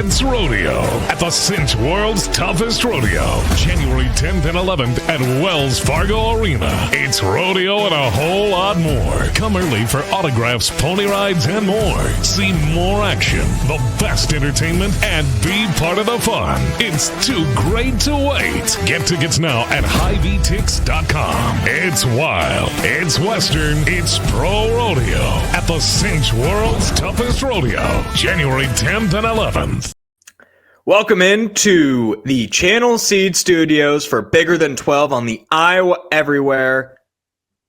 Let's Rodeo at the Cinch World's Toughest Rodeo, January 10th and 11th at Wells Fargo Arena. It's rodeo and a whole lot more. Come early for autographs, pony rides, and more. See more action, the best entertainment, and be part of the fun. It's too great to wait. Get tickets now at HiVTix.com. It's wild, it's western, it's pro rodeo at the Cinch World's Toughest Rodeo, January 10th and 11th. Welcome into the Channel Seed Studios for Bigger Than 12 on the Iowa Everywhere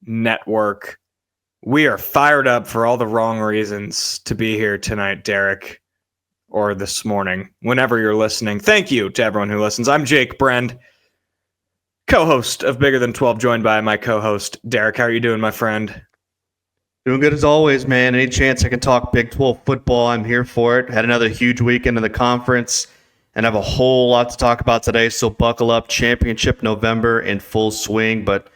Network. We are fired up for all the wrong reasons to be here tonight, Derek, or this morning, whenever you're listening. Thank you to everyone who listens. I'm Jake Brend, co-host of Bigger Than 12, joined by my co-host, Derek. How are you doing, my friend? Doing good as always, man. Any chance I can talk Big 12 football, I'm here for it. Had another huge weekend in the conference and have a whole lot to talk about today, so buckle up. Championship November in full swing, but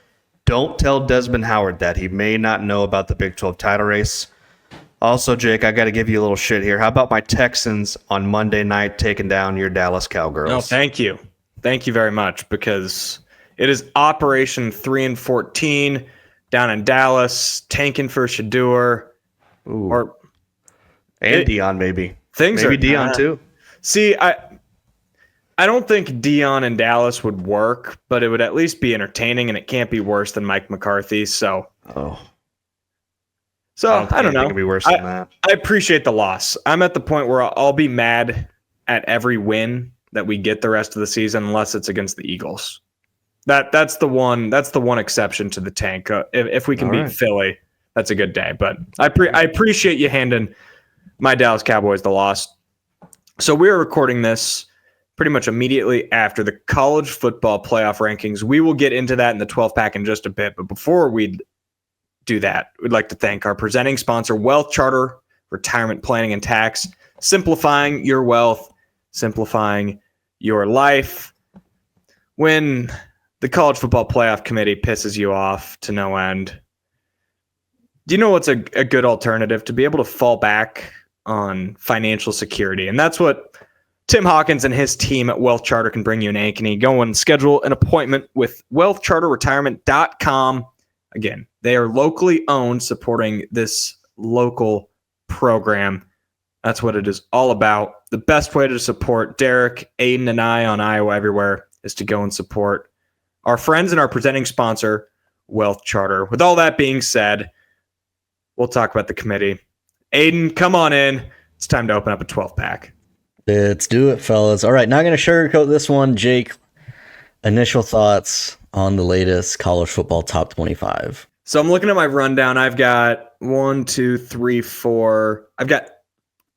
don't tell Desmond Howard that. He may not know about the Big 12 title race. Also, Jake, I got to give you a little shit here. How about my Texans on Monday night taking down your Dallas Cowgirls? No, thank you. Thank you very much, because it is Operation 3-14 down in Dallas, tanking for Shedeur. Ooh. And Dion, maybe. Maybe Dion, too. See, I don't think Dion in Dallas would work, but it would at least be entertaining, and it can't be worse than Mike McCarthy. So I don't know. It could be worse than that. I appreciate the loss. I'm at the point where I'll be mad at every win that we get the rest of the season, unless it's against the Eagles. That's the one exception to the tank. If we can beat Philly, that's a good day. But I appreciate you handing my Dallas Cowboys the loss. So we're recording this pretty much immediately after the college football playoff rankings. We will get into that in the 12 pack in just a bit. But before we do that, we'd like to thank our presenting sponsor, WealthCharter Retirement Planning and Tax. Simplifying your wealth, simplifying your life. When the college football playoff committee pisses you off to no end, do you know what's a good alternative? To be able to fall back on financial security. And that's what Tim Hawkins and his team at WealthCharter can bring you in Ankeny. Go and schedule an appointment with WealthCharterRetirement.com. Again, they are locally owned, supporting this local program. That's what it is all about. The best way to support Derek, Aiden, and I on Iowa Everywhere is to go and support our friends and our presenting sponsor, WealthCharter. With all that being said, we'll talk about the committee. Aiden, come on in. It's time to open up a 12-pack. Let's do it, fellas. All right, not going to sugarcoat this one. Jake, initial thoughts on the latest college football top 25. So I'm looking at my rundown. I've got 1, 2, 3, 4. I've got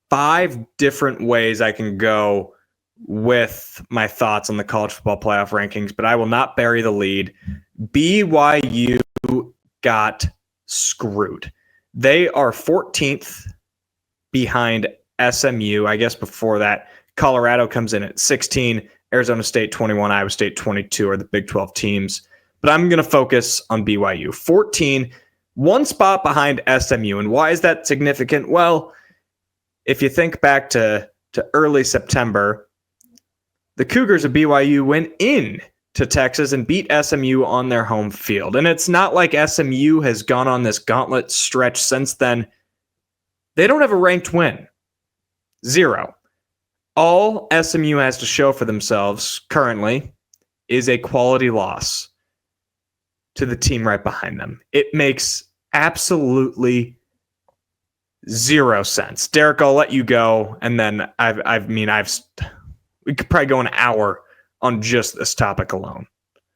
5 different ways I can go with my thoughts on the college football playoff rankings, but I will not bury the lead. BYU got screwed. They are 14th behind SMU. I guess before that, Colorado comes in at 16, Arizona State 21, Iowa State 22 are the Big 12 teams. But I'm going to focus on BYU. 14, one spot behind SMU. And why is that significant? Well, if you think back to early September, the Cougars of BYU went in to Texas and beat SMU on their home field. And it's not like SMU has gone on this gauntlet stretch since then. They don't have a ranked win. 0. All SMU has to show for themselves currently is a quality loss to the team right behind them. It makes absolutely 0 sense. Derek, I'll let you go, and then we could probably go an hour on just this topic alone.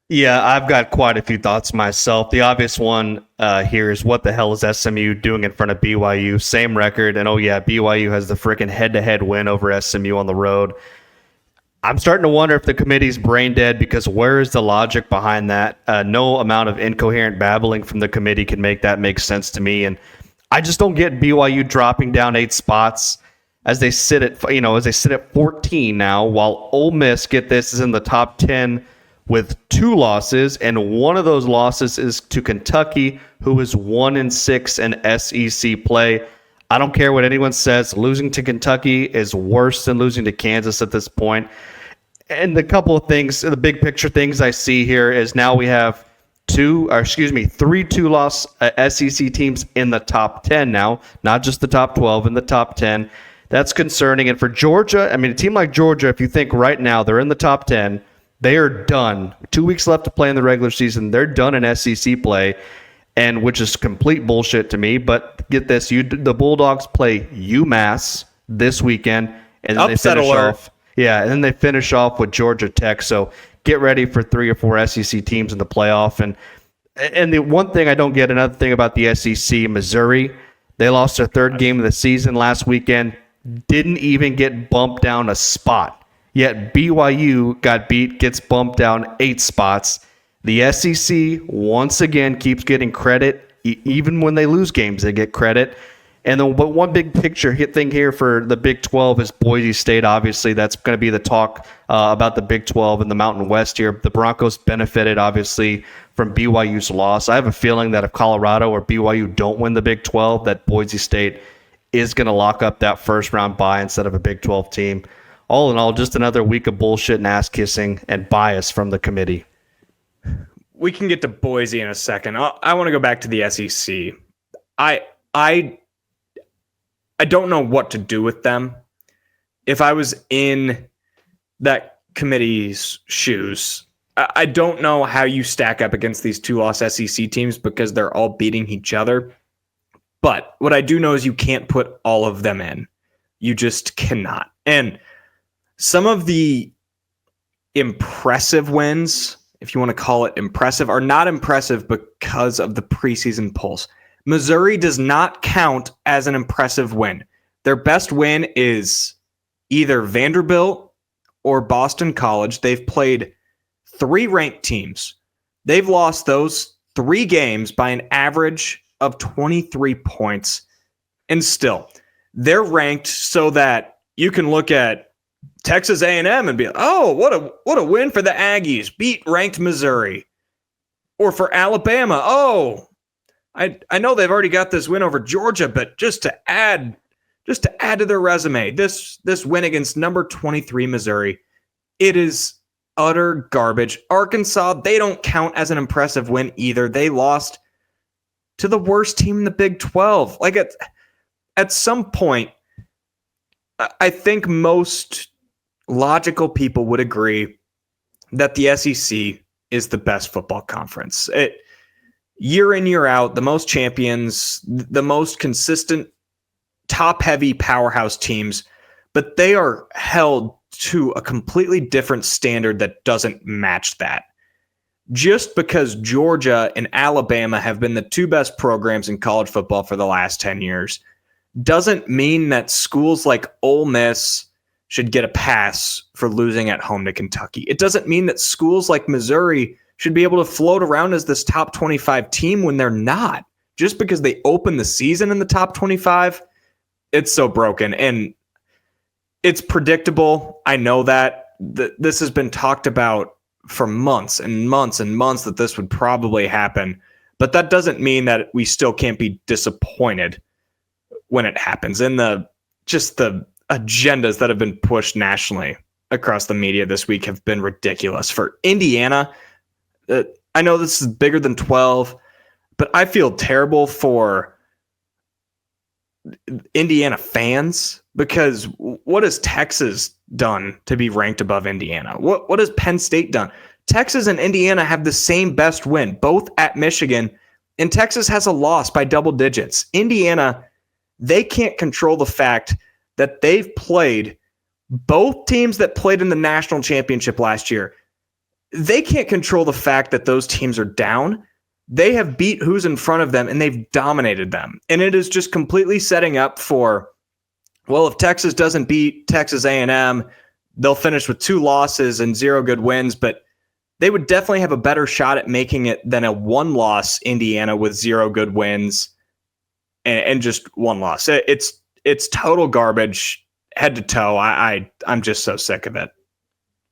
Yeah, I've got quite a few thoughts myself. The obvious one here is, what the hell is SMU doing in front of BYU? Same record, and BYU has the freaking head-to-head win over SMU on the road. I'm starting to wonder if the committee's brain dead, because where is the logic behind that? No amount of incoherent babbling from the committee can make that make sense to me, and I just don't get BYU dropping down 8 spots as they sit at 14 now, while Ole Miss, get this, is in the top 10 with 2 losses, and one of those losses is to Kentucky, who is 1-6 in SEC play. I don't care what anyone says. Losing to Kentucky is worse than losing to Kansas at this point. And the couple of things, the big picture things I see here is now we have three two-loss SEC teams in the top 10 now, not just the top 12, in the top 10. That's concerning. And for Georgia, I mean, a team like Georgia, if you think right now they're in the top 10, they are done. 2 weeks left to play in the regular season. They're done in SEC play, and which is complete bullshit to me. But get this, the Bulldogs play UMass this weekend, and then Upset alert. and then they finish off with Georgia Tech. So get ready for 3 or 4 SEC teams in the playoff. And the one thing I don't get, another thing about the SEC, Missouri, they lost their third game of the season last weekend, didn't even get bumped down a spot. Yet BYU gets bumped down 8 spots. The SEC, once again, keeps getting credit. Even when they lose games, they get credit. But one big picture thing here for the Big 12 is Boise State. Obviously, that's going to be the talk about the Big 12 and the Mountain West here. The Broncos benefited, obviously, from BYU's loss. I have a feeling that if Colorado or BYU don't win the Big 12, that Boise State is going to lock up that first-round bye instead of a Big 12 team. All in all, just another week of bullshit and ass-kissing and bias from the committee. We can get to Boise in a second. I want to go back to the SEC. I don't know what to do with them. If I was in that committee's shoes, I don't know how you stack up against these 2-loss SEC teams because they're all beating each other. But what I do know is you can't put all of them in. You just cannot. And some of the impressive wins, if you want to call it impressive, are not impressive because of the preseason polls. Missouri does not count as an impressive win. Their best win is either Vanderbilt or Boston College. They've played 3 ranked teams. They've lost those 3 games by an average of 23 points. And still, they're ranked so that you can look at Texas A&M and be like, oh, what a win for the Aggies. Beat ranked Missouri. Or for Alabama, oh, I know they've already got this win over Georgia, but just to add to their resume, this win against number 23 Missouri, it is utter garbage. Arkansas, they don't count as an impressive win either. They lost to the worst team in the Big 12. Like at some point, I think most logical people would agree that the SEC is the best football conference. Year in, year out, the most champions, the most consistent, top-heavy powerhouse teams, but they are held to a completely different standard that doesn't match that. Just because Georgia and Alabama have been the 2 best programs in college football for the last 10 years doesn't mean that schools like Ole Miss should get a pass for losing at home to Kentucky. It doesn't mean that schools like Missouri should be able to float around as this top 25 team when they're not. Just because they open the season in the top 25, it's so broken. And it's predictable. I know that. This has been talked about for months and months and months that this would probably happen. But that doesn't mean that we still can't be disappointed when it happens. And the agendas that have been pushed nationally across the media this week have been ridiculous. For Indiana, I know this is bigger than 12, but I feel terrible for Indiana fans because what has Texas done to be ranked above Indiana? What has Penn State done? Texas and Indiana have the same best win, both at Michigan, and Texas has a loss by double digits. Indiana, they can't control the fact that they've played both teams that played in the national championship last year. They can't control the fact that those teams are down. They have beat who's in front of them, and they've dominated them. And it is just completely setting up for, well, if Texas doesn't beat Texas A&M, they'll finish with 2 losses and 0 good wins, but they would definitely have a better shot at making it than a 1-loss Indiana with 0 good wins and just 1 loss. It's total garbage, head to toe. I'm just so sick of it.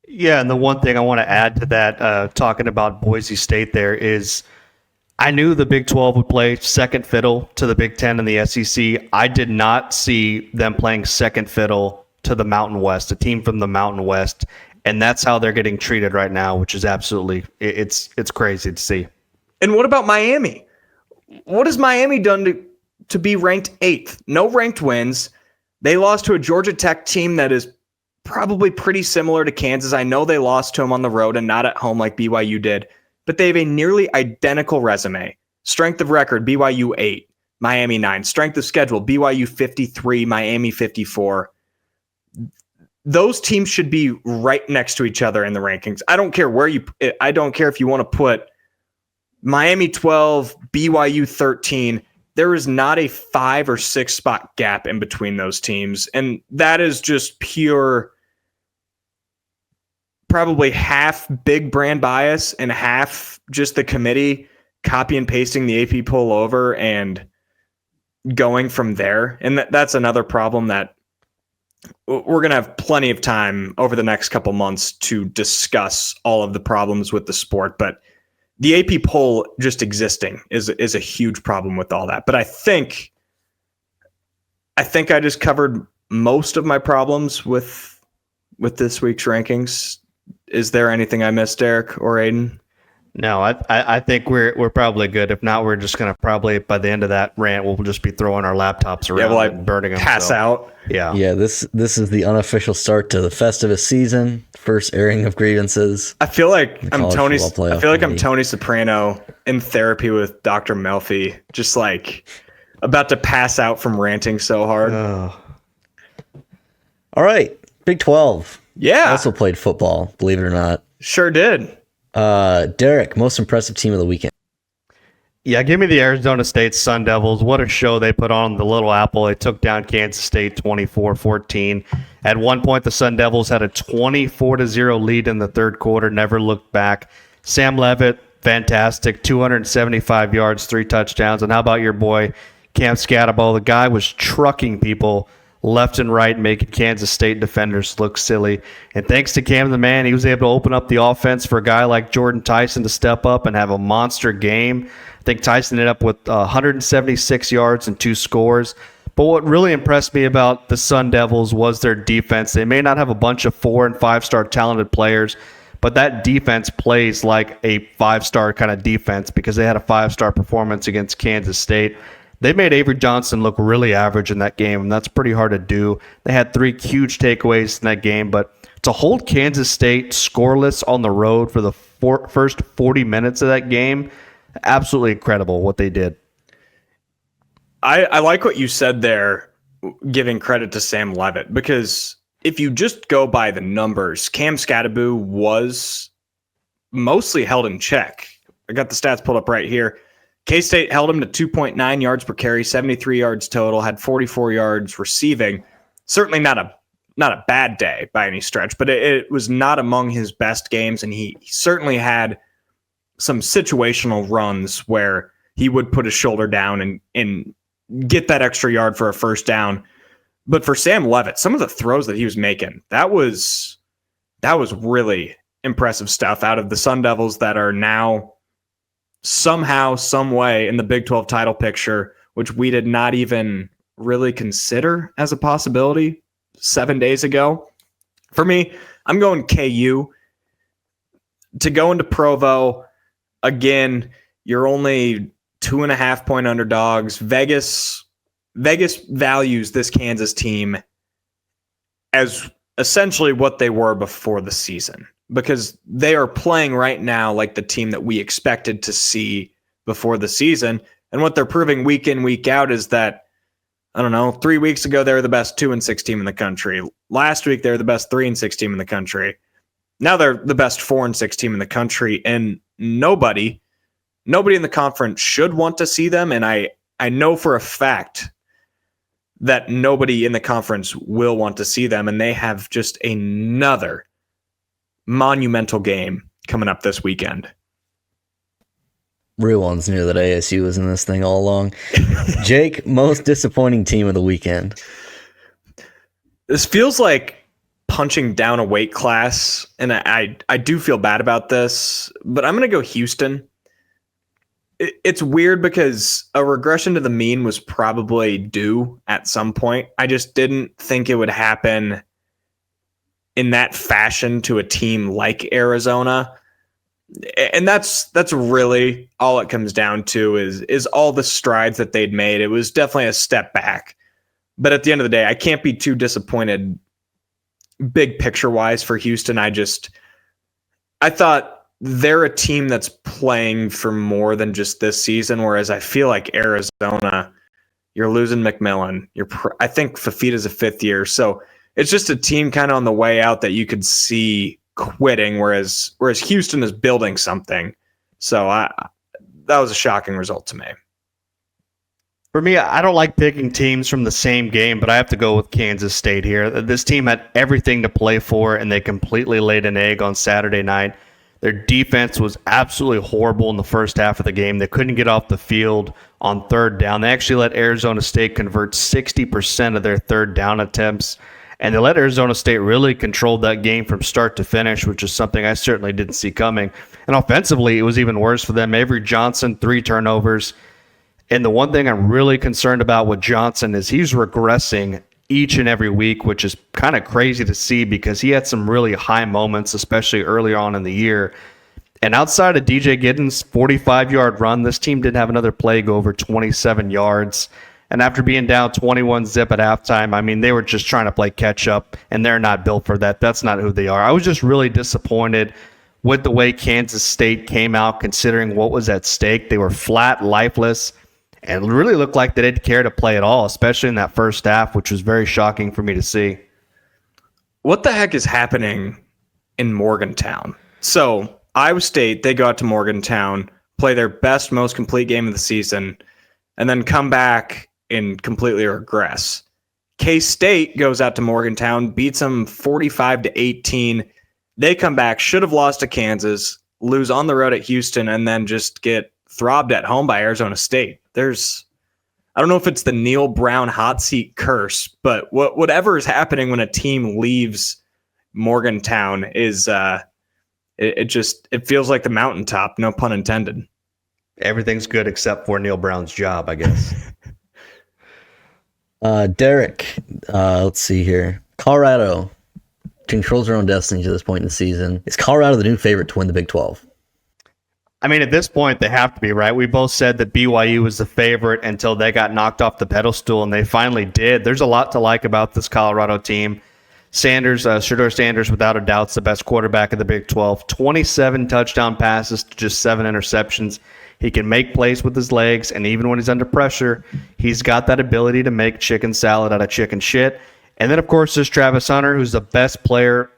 Yeah, and the one thing I want to add to that, talking about Boise State there, is I knew the Big 12 would play second fiddle to the Big 10 and the SEC. I did not see them playing second fiddle to the Mountain West, a team from the Mountain West, and that's how they're getting treated right now, which is absolutely it's crazy to see. And what about Miami? What has Miami done to be ranked 8th? No ranked wins. They lost to a Georgia Tech team that is probably pretty similar to Kansas. I know they lost to them on the road and not at home like BYU did, but they have a nearly identical resume. Strength of record, BYU 8, Miami 9. Strength of schedule, BYU 53, Miami 54. Those teams should be right next to each other in the rankings. I don't care if you want to put Miami 12, BYU 13. There is not a 5 or 6 spot gap in between those teams. And that is just pure, probably half big brand bias and half just the committee copy and pasting the AP poll over and going from there. And that's another problem that we're going to have plenty of time over the next couple months to discuss all of the problems with the sport. But the AP poll just existing is a huge problem with all that. But I think I just covered most of my problems with this week's rankings. Is there anything I missed, Derek or Aiden? No, I think we're probably good. If not, we're just gonna probably by the end of that rant, we'll just be throwing our laptops around and burning them. Pass out. Yeah. Yeah, this is the unofficial start to the Festivus season. First airing of grievances. I feel like I'm Tony. Football Playoff I feel like I'm Committee. Tony Soprano in therapy with Dr. Melfi, just like about to pass out from ranting so hard. All right, Big 12 Yeah, also played football. Believe it or not. sure did. Derek, most impressive team of the weekend. Yeah, give me the Arizona State Sun Devils. What a show they put on the Little Apple. They took down Kansas State 24-14. At one point, the Sun Devils had a 24-0 lead in the third quarter, never looked back. Sam Levitt, fantastic, 275 yards, 3 touchdowns. And how about your boy, 𝗀𝗃𝗃𝗃𝗃? The guy was trucking people left and right, making Kansas State defenders look silly. And thanks to Cam the Man, he was able to open up the offense for a guy like Jordan Tyson to step up and have a monster game. I think Tyson ended up with 176 yards and 2 scores. But what really impressed me about the Sun Devils was their defense. They may not have a bunch of 4- and 5-star talented players, but that defense plays like a 5-star kind of defense because they had a 5-star performance against Kansas State. They made Avery Johnson look really average in that game, and that's pretty hard to do. They had 3 huge takeaways in that game, but to hold Kansas State scoreless on the road for the first 40 minutes of that game, absolutely incredible what they did. I like what you said there, giving credit to Sam Levitt, because if you just go by the numbers, 𝗀𝗃𝗃𝗃𝗃 was mostly held in check. I got the stats pulled up right here. K-State held him to 2.9 yards per carry, 73 yards total, had 44 yards receiving. Certainly not a bad day by any stretch, but it was not among his best games, and he certainly had some situational runs where he would put his shoulder down and get that extra yard for a first down. But for Sam Levitt, some of the throws that he was making, that was really impressive stuff out of the Sun Devils that are now somehow, some way in the Big 12 title picture, which we did not even really consider as a possibility 7 days ago. For me, I'm going KU. To go into Provo, again, you're only 2.5 point underdogs. Vegas values this Kansas team as essentially what they were before the season, because they are playing right now like the team that we expected to see before the season. And what they're proving week in, week out is that, 3 weeks ago, they were the best 2-6 team in the country. Last week, they were the best 3-6 team in the country. Now they're the best 4-6 team in the country. And nobody in the conference should want to see them. And I know for a fact that nobody in the conference will want to see them. And they have just another monumental game coming up this weekend. Real ones knew that ASU was in this thing all along. Jake, most disappointing team of the weekend. This feels like punching down a weight class, and I do feel bad about this, but I'm going to go Houston. it's weird because a regression to the mean was probably due at some point. I just didn't think it would happen in that fashion to a team like Arizona. And that's really all it comes down to is all the strides that they'd made. It was definitely a step back. But at the end of the day, I can't be too disappointed big picture wise for Houston. I thought they're a team that's playing for more than just this season, whereas I feel like Arizona, you're losing McMillan. I think Fafita's a fifth year. So it's just a team kind of on the way out that you could see quitting, whereas Houston is building something. So that was a shocking result to me. For me, I don't like picking teams from the same game, but I have to go with Kansas State here. This team had everything to play for, and they completely laid an egg on Saturday night. Their defense was absolutely horrible in the first half of the game. They couldn't get off the field on third down. They actually let Arizona State convert 60% of their third down attempts, and they let Arizona State really control that game from start to finish, which is something I certainly didn't see coming. And offensively, it was even worse for them. Avery Johnson, 3 turnovers. And the one thing I'm really concerned about with Johnson is he's regressing each and every week, which is kind of crazy to see because he had some really high moments, especially early on in the year. And outside of DJ Giddens' 45-yard run, this team didn't have another play go over 27 yards. And after being down 21-zip at halftime, I mean, they were just trying to play catch-up, and they're not built for that. That's not who they are. I was just really disappointed with the way Kansas State came out, considering what was at stake. They were flat, lifeless, and really looked like they didn't care to play at all, especially in that first half, which was very shocking for me to see. What the heck is happening in Morgantown? So Iowa State, they go out to Morgantown, play their best, most complete game of the season, and then come back and completely regress. K-State goes out to Morgantown, beats them 45-18. They come back, should have lost to Kansas, lose on the road at Houston, and then just get throbbed at home by Arizona State. I don't know if it's the Neil Brown hot seat curse, but whatever is happening when a team leaves Morgantown is it feels like the mountaintop, no pun intended. Everything's good except for Neil Brown's job, I guess. Derek, let's see here. Colorado controls their own destiny to this point in the season. Is Colorado the new favorite to win the Big 12? I mean, at this point, they have to be, right? We both said that BYU was the favorite until they got knocked off the pedestal, and they finally did. There's a lot to like about this Colorado team. Shedeur Sanders, without a doubt, is the best quarterback of the Big 12. 27 touchdown passes to just 7 interceptions. He can make plays with his legs, and even when he's under pressure, he's got that ability to make chicken salad out of chicken shit. And then, of course, there's Travis Hunter, who's the best player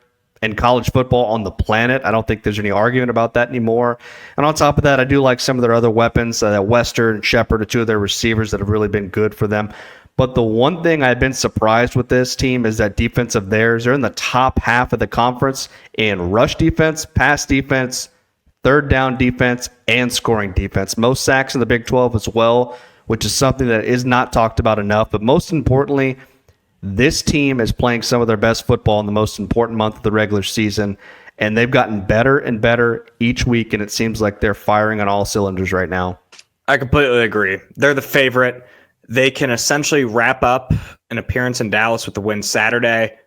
in college football on the planet. I don't think there's any argument about that anymore. And on top of that, I do like some of their other weapons. Wester and Shepard are 2 of their receivers that have really been good for them. But the one thing I've been surprised with this team is that defense of theirs. They're in the top half of the conference in rush defense, pass defense, third down defense, and scoring defense. Most sacks in the Big 12 as well, which is something that is not talked about enough. But most importantly, this team is playing some of their best football in the most important month of the regular season, and they've gotten better and better each week, and it seems like they're firing on all cylinders right now. I completely agree. They're the favorite. They can essentially wrap up an appearance in Dallas with the win Saturday.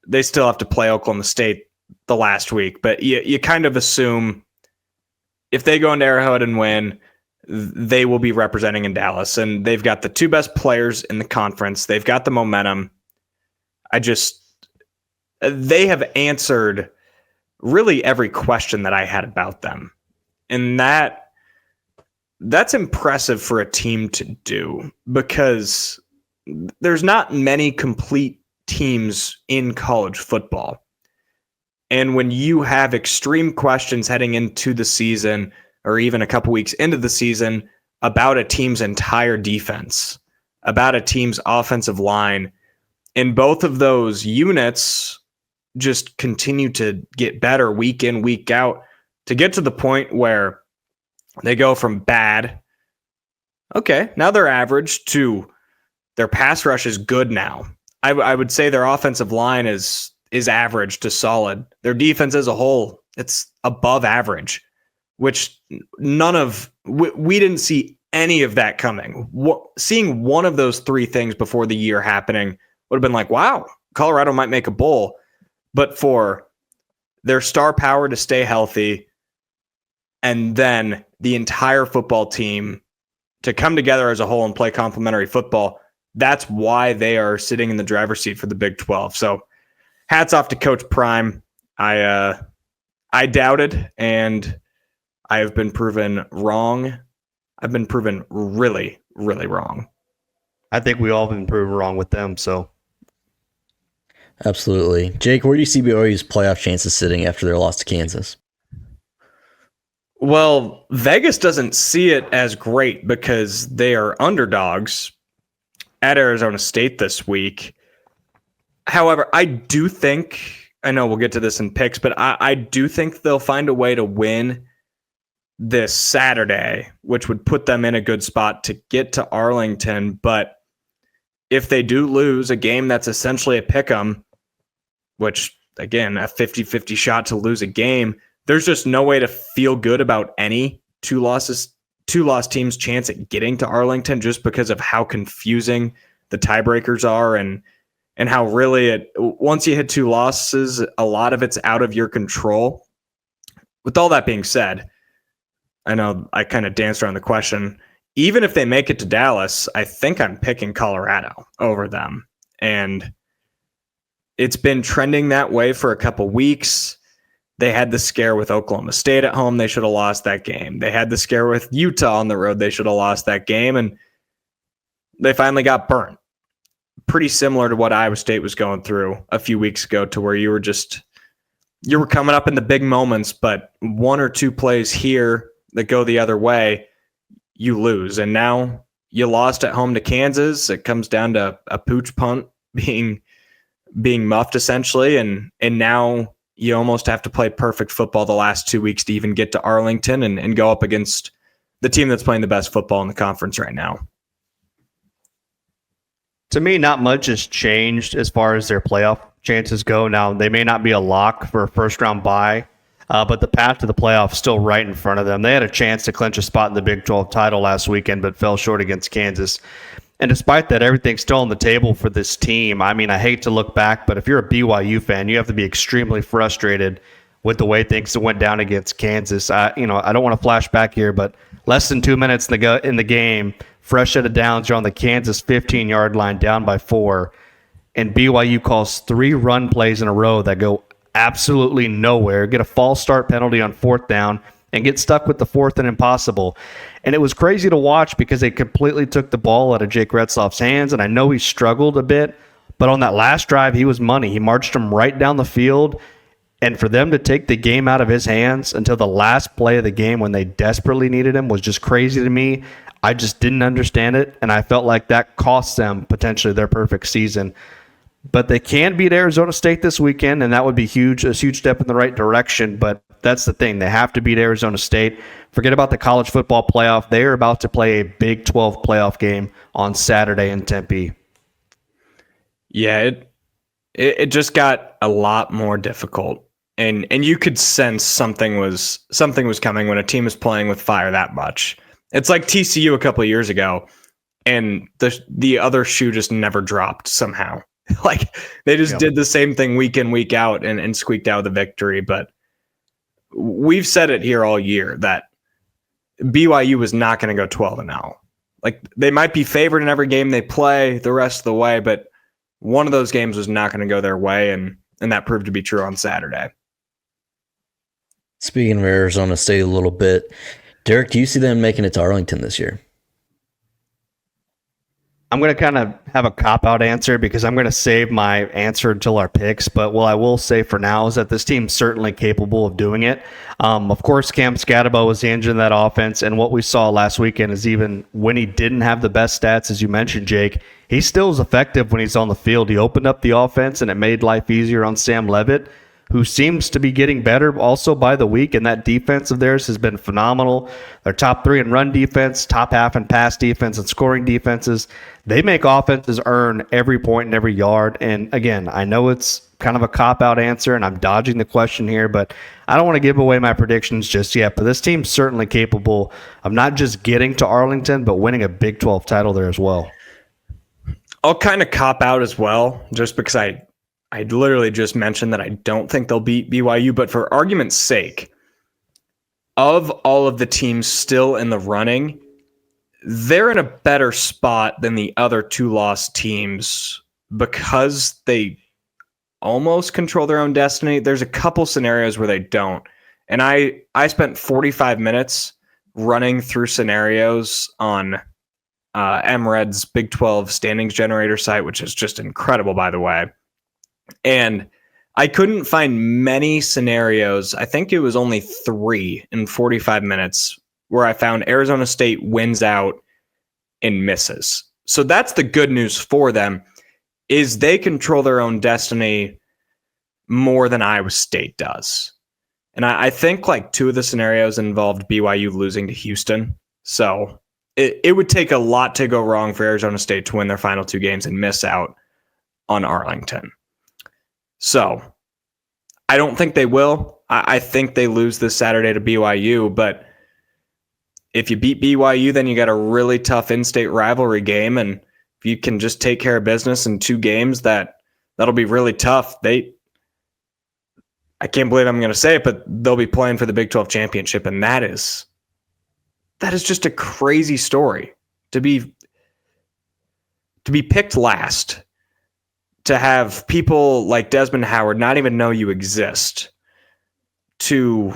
They still have to play Oklahoma State the last week, but you kind of assume if they go into Arrowhead and win, they will be representing in Dallas, and they've got the 2 best players in the conference. They've got the momentum. They have answered really every question that I had about them. And that's impressive for a team to do because there's not many complete teams in college football. And when you have extreme questions heading into the season, or even a couple weeks into the season, about a team's entire defense, about a team's offensive line, and both of those units just continue to get better week in, week out, to get to the point where they go from bad, okay, now they're average, to their pass rush is good now. I would say their offensive line is average to solid. Their defense as a whole, it's above average. which we didn't see any of that coming. Seeing one of those three things before the year happening would have been like, wow, Colorado might make a bowl. But for their star power to stay healthy and then the entire football team to come together as a whole and play complementary football, that's why they are sitting in the driver's seat for the Big 12. So hats off to Coach Prime. I doubted, and I have been proven wrong. I've been proven really, really wrong. I think we all have been proven wrong with them. So, absolutely, Jake. Where do you see BYU's playoff chances sitting after their loss to Kansas? Well, Vegas doesn't see it as great because they are underdogs at Arizona State this week. However, I do think, I know we'll get to this in picks, but I do think they'll find a way to win this Saturday, which would put them in a good spot to get to Arlington. But if they do lose a game that's essentially a pick'em, which, again, a 50-50 shot to lose a game, there's just no way to feel good about any two-loss team's chance at getting to Arlington just because of how confusing the tiebreakers are and how really once you hit two losses, a lot of it's out of your control. With all that being said, I know I kind of danced around the question. Even if they make it to Dallas, I think I'm picking Colorado over them. And it's been trending that way for a couple weeks. They had the scare with Oklahoma State at home. They should have lost that game. They had the scare with Utah on the road. They should have lost that game. And they finally got burnt. Pretty similar to what Iowa State was going through a few weeks ago, to where you were coming up in the big moments, but one or two plays here that go the other way, you lose. And now you lost at home to Kansas. It comes down to a pooch punt being muffed essentially. And now you almost have to play perfect football the last 2 weeks to even get to Arlington and go up against the team that's playing the best football in the conference right now. To me, not much has changed as far as their playoff chances go. Now, they may not be a lock for a first-round bye, but the path to the playoffs is still right in front of them. They had a chance to clinch a spot in the Big 12 title last weekend, but fell short against Kansas. And despite that, everything's still on the table for this team. I mean, I hate to look back, but if you're a BYU fan, you have to be extremely frustrated with the way things went down against Kansas. I don't want to flash back here, but less than 2 minutes in the game, fresh set of downs, you're on the Kansas 15-yard line, down by 4, and BYU calls 3 run plays in a row that go absolutely nowhere, get a false start penalty on 4th down, and get stuck with the 4th and impossible. And it was crazy to watch because they completely took the ball out of Jake Retzloff's hands, and I know he struggled a bit, but on that last drive, he was money. He marched them right down the field, and for them to take the game out of his hands until the last play of the game when they desperately needed him was just crazy to me. I just didn't understand it, and I felt like that cost them potentially their perfect season. But they can beat Arizona State this weekend, and that would be a huge step in the right direction. But that's the thing. They have to beat Arizona State. Forget about the college football playoff. They are about to play a Big 12 playoff game on Saturday in Tempe. Yeah, it just got a lot more difficult. And you could sense something was coming when a team is playing with fire that much. It's like TCU a couple of years ago, and the other shoe just never dropped somehow. Like they just did the same thing week in, week out and squeaked out the victory. But we've said it here all year that BYU was not going to go 12-0. Like they might be favored in every game they play the rest of the way, but one of those games was not going to go their way, and that proved to be true on Saturday. Speaking of Arizona State a little bit, Derek, do you see them making it to Arlington this year? I'm going to kind of have a cop-out answer because I'm going to save my answer until our picks. But what I will say for now is that this team's certainly capable of doing it. Of course, 𝗀𝗃𝗃 was the engine of that offense. And what we saw last weekend is even when he didn't have the best stats, as you mentioned, Jake, he still was effective when he's on the field. He opened up the offense, and it made life easier on Sam Leavitt. who seems to be getting better also by the week, and that defense of theirs has been phenomenal. They're top 3 in run defense, top half in pass defense, and scoring defenses. They make offenses earn every point and every yard. And again, I know it's kind of a cop-out answer, and I'm dodging the question here, but I don't want to give away my predictions just yet. But this team's certainly capable of not just getting to Arlington, but winning a Big 12 title there as well. I'll kind of cop out as well, just because I literally just mentioned that I don't think they'll beat BYU. But for argument's sake, of all of the teams still in the running, they're in a better spot than the other 2-loss teams because they almost control their own destiny. There's a couple scenarios where they don't. And I spent 45 minutes running through scenarios on MRED's Big 12 standings generator site, which is just incredible, by the way. And I couldn't find many scenarios. I think it was only 3 in 45 minutes where I found Arizona State wins out and misses. So that's the good news for them, is they control their own destiny more than Iowa State does. And I think like 2 of the scenarios involved BYU losing to Houston. So it would take a lot to go wrong for Arizona State to win their final 2 games and miss out on Arlington. So I don't think they will. I think they lose this Saturday to BYU, but if you beat BYU, then you got a really tough in-state rivalry game, and if you can just take care of business in 2 games, that'll be really tough. I can't believe I'm going to say it, but they'll be playing for the Big 12 championship, and that is just a crazy story to be picked last, to have people like Desmond Howard not even know you exist, to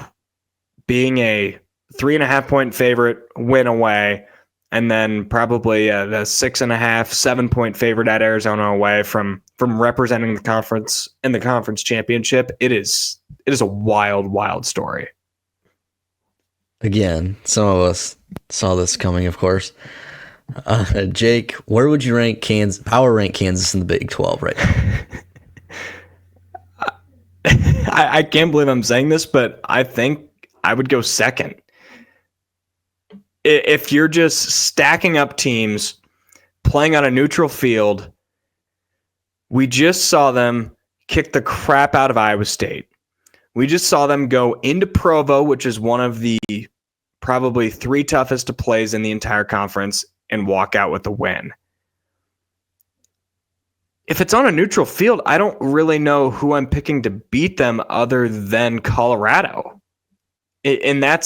being a 3.5-point favorite, win away, and then probably the 6.5, 7-point favorite at Arizona away from representing the conference in the conference championship. It is a wild, wild story. Again, some of us saw this coming, of course. Jake, where would you rank Kansas? Power rank Kansas in the Big 12 right now? I can't believe I'm saying this, but I think I would go second. If you're just stacking up teams, playing on a neutral field, we just saw them kick the crap out of Iowa State. We just saw them go into Provo, which is one of the probably 3 toughest to plays in the entire conference, and walk out with a win. If it's on a neutral field, I don't really know who I'm picking to beat them other than Colorado. And I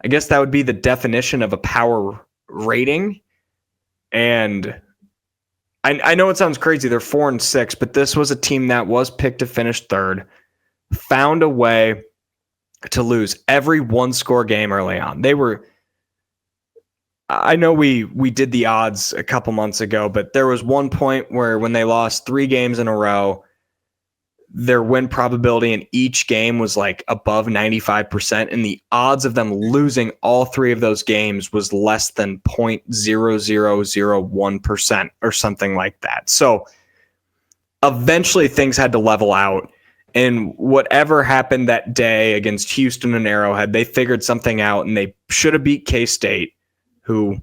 guess that would be the definition of a power rating. And I know it sounds crazy. They're 4-6, but this was a team that was picked to finish 3rd, found a way to lose every 1-score game early on. I know we did the odds a couple months ago, but there was one point where when they lost 3 games in a row, their win probability in each game was like above 95%, and the odds of them losing all 3 of those games was less than 0.0001% or something like that. So eventually things had to level out, and whatever happened that day against Houston and Arrowhead, they figured something out, and they should have beat K-State, who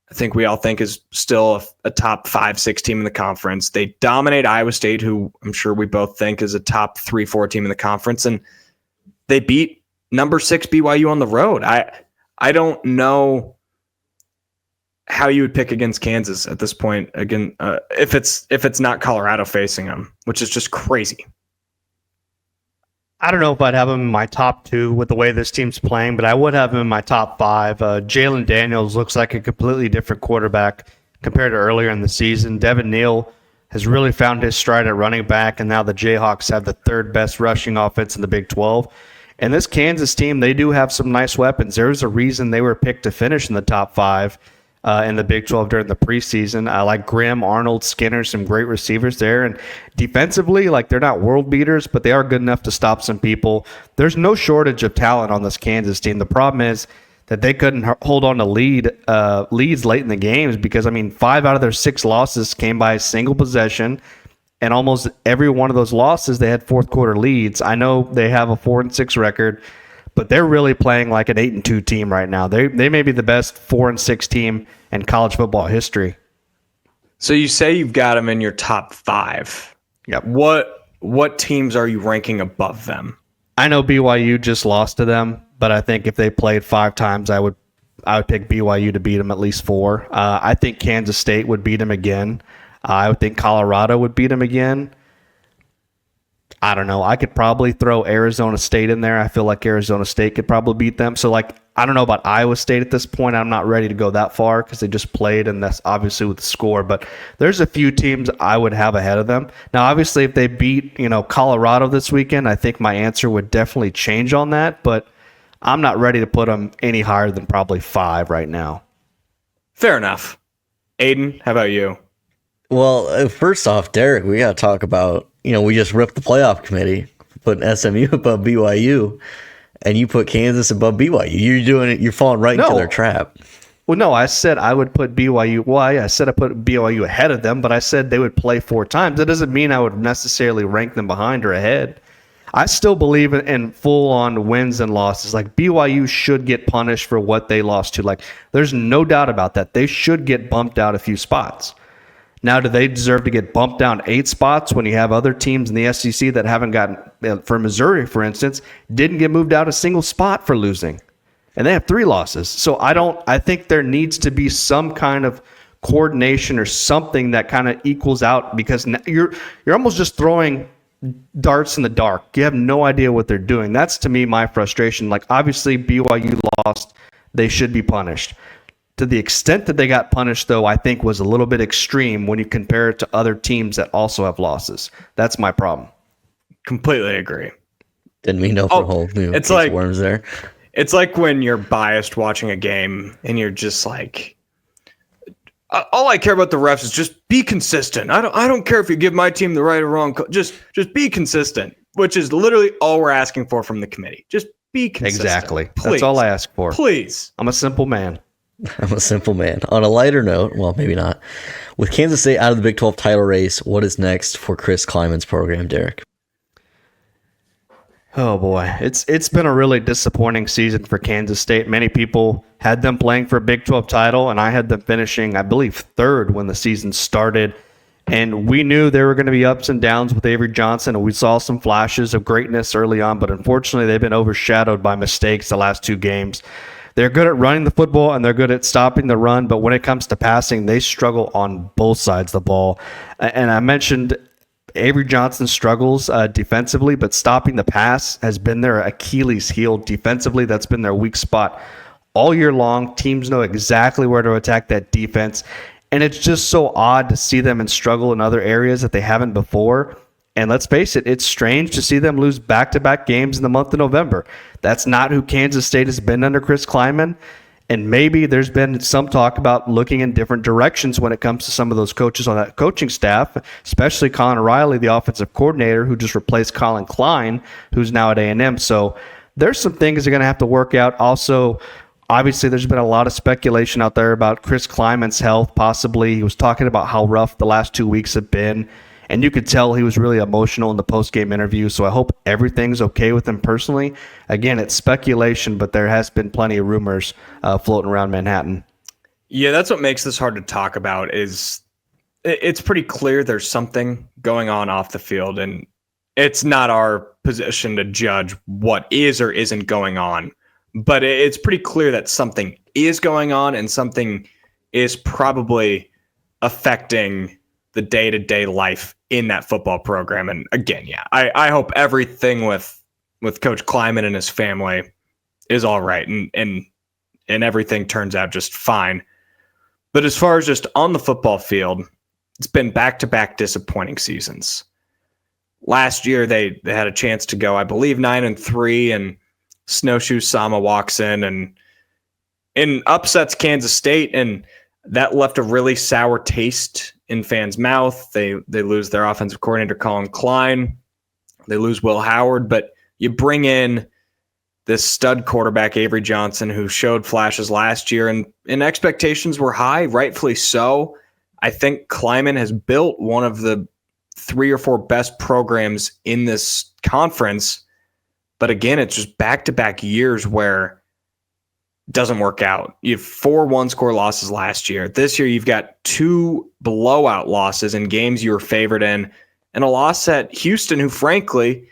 I think we all think is still a top 5-6 team in the conference. They dominate Iowa State, who I'm sure we both think is a top 3-4 team in the conference. And they beat number 6 BYU on the road. I don't know how you would pick against Kansas at this point, again, if it's not Colorado facing them, which is just crazy. I don't know if I'd have him in my top 2 with the way this team's playing, but I would have him in my top 5. Jalen Daniels looks like a completely different quarterback compared to earlier in the season. Devin Neal has really found his stride at running back, and now the Jayhawks have the 3rd best rushing offense in the Big 12. And this Kansas team, they do have some nice weapons. There's a reason they were picked to finish in the top 5 in the Big 12 during the preseason. I like Grimm, Arnold, Skinner, some great receivers there. And defensively, like, they're not world beaters, but they are good enough to stop some people. There's no shortage of talent on this Kansas team. The problem is that they couldn't hold on to leads late in the games because, 5 out of their 6 losses came by a single possession. and almost every one of those losses, they had fourth quarter leads. I know they have a 4-6 record, but they're really playing like an 8-2 team right now. They may be the best 4-6 team in college football history. So you say you've got them in your top 5. Yep. What teams are you ranking above them? I know BYU just lost to them, but I think if they played 5 times, I would pick BYU to beat them at least 4. I think Kansas State would beat them again. I would think Colorado would beat them again. I don't know. I could probably throw Arizona State in there. I feel like Arizona State could probably beat them. So, like, I don't know about Iowa State at this point. I'm not ready to go that far because they just played, and that's obviously with the score. But there's a few teams I would have ahead of them. Now, obviously, if they beat, Colorado this weekend, I think my answer would definitely change on that. But I'm not ready to put them any higher than probably 5 right now. Fair enough. Aiden, how about you? Well, first off, Derek, we got to talk about, we just ripped the playoff committee, putting SMU above BYU, and you put Kansas above BYU. You're doing it. You're falling right into their trap. Well, no, I said I would put BYU. Why? I said I put BYU ahead of them, but I said they would play 4 times. That doesn't mean I would necessarily rank them behind or ahead. I still believe in full-on wins and losses. Like, BYU should get punished for what they lost to. Like, there's no doubt about that. They should get bumped out a few spots. Now, do they deserve to get bumped down 8 spots when you have other teams in the SEC that haven't gotten, for Missouri, for instance, didn't get moved out a single spot for losing? And they have 3 losses. So I think there needs to be some kind of coordination or something that kind of equals out, because you're almost just throwing darts in the dark. You have no idea what they're doing. That's, to me, my frustration. Like, obviously, BYU lost. They should be punished. To the extent that they got punished, though, I think was a little bit extreme when you compare it to other teams that also have losses. That's my problem. Completely agree. Didn't mean to open a whole new it's case like of worms there. It's like when you're biased watching a game and you're just like, all I care about the refs is just be consistent. I don't care if you give my team the right or wrong. Just be consistent, which is literally all we're asking for from the committee. Just be consistent. Exactly. Please. That's all I ask for. Please. I'm a simple man. I'm a simple man. On a lighter note, well, maybe not. With Kansas State out of the Big 12 title race, what is next for Chris Klieman's program, Derek? Oh boy, it's been a really disappointing season for Kansas State. Many people had them playing for a Big 12 title, and I had them finishing, I believe, 3rd when the season started. And we knew there were going to be ups and downs with Avery Johnson, and we saw some flashes of greatness early on, but unfortunately they've been overshadowed by mistakes the last 2 games. They're good at running the football, and they're good at stopping the run, but when it comes to passing, they struggle on both sides of the ball. And I mentioned Avery Johnson struggles defensively, but stopping the pass has been their Achilles heel defensively. That's been their weak spot all year long. Teams know exactly where to attack that defense, and it's just so odd to see them and struggle in other areas that they haven't before. And let's face it, it's strange to see them lose back-to-back games in the month of November. That's not who Kansas State has been under Chris Klieman. And maybe there's been some talk about looking in different directions when it comes to some of those coaches on that coaching staff, especially Colin Riley, the offensive coordinator, who just replaced Colin Klein, who's now at A&M. So there's some things they're going to have to work out. Also, obviously, there's been a lot of speculation out there about Chris Klieman's health, possibly. He was talking about how rough the last 2 weeks have been. And you could tell he was really emotional in the post-game interview, so I hope everything's okay with him personally. Again, it's speculation, but there has been plenty of rumors floating around Manhattan. Yeah, that's what makes this hard to talk about. Is it's pretty clear there's something going on off the field, and it's not our position to judge what is or isn't going on. But it's pretty clear that something is going on, and something is probably affecting the day-to-day life in that football program. And again, yeah, I hope everything with Coach Klieman and his family is all right, and everything turns out just fine. But as far as just on the football field, it's been back-to-back disappointing seasons. Last year, they had a chance to go, I believe, 9-3, and 𝗙cie𝗹𝗹𝗶𝗶 walks in and upsets Kansas State, and that left a really sour taste in fans' mouth. They lose their offensive coordinator, Colin Klein. They lose Will Howard, but you bring in this stud quarterback, Avery Johnson, who showed flashes last year, and expectations were high, rightfully so. I think Klieman has built one of the 3 or 4 best programs in this conference. But again, it's just back-to-back years where it doesn't work out. You have 4 one-score losses last year. This year, you've got 2 blowout losses in games you were favored in, and a loss at Houston, who frankly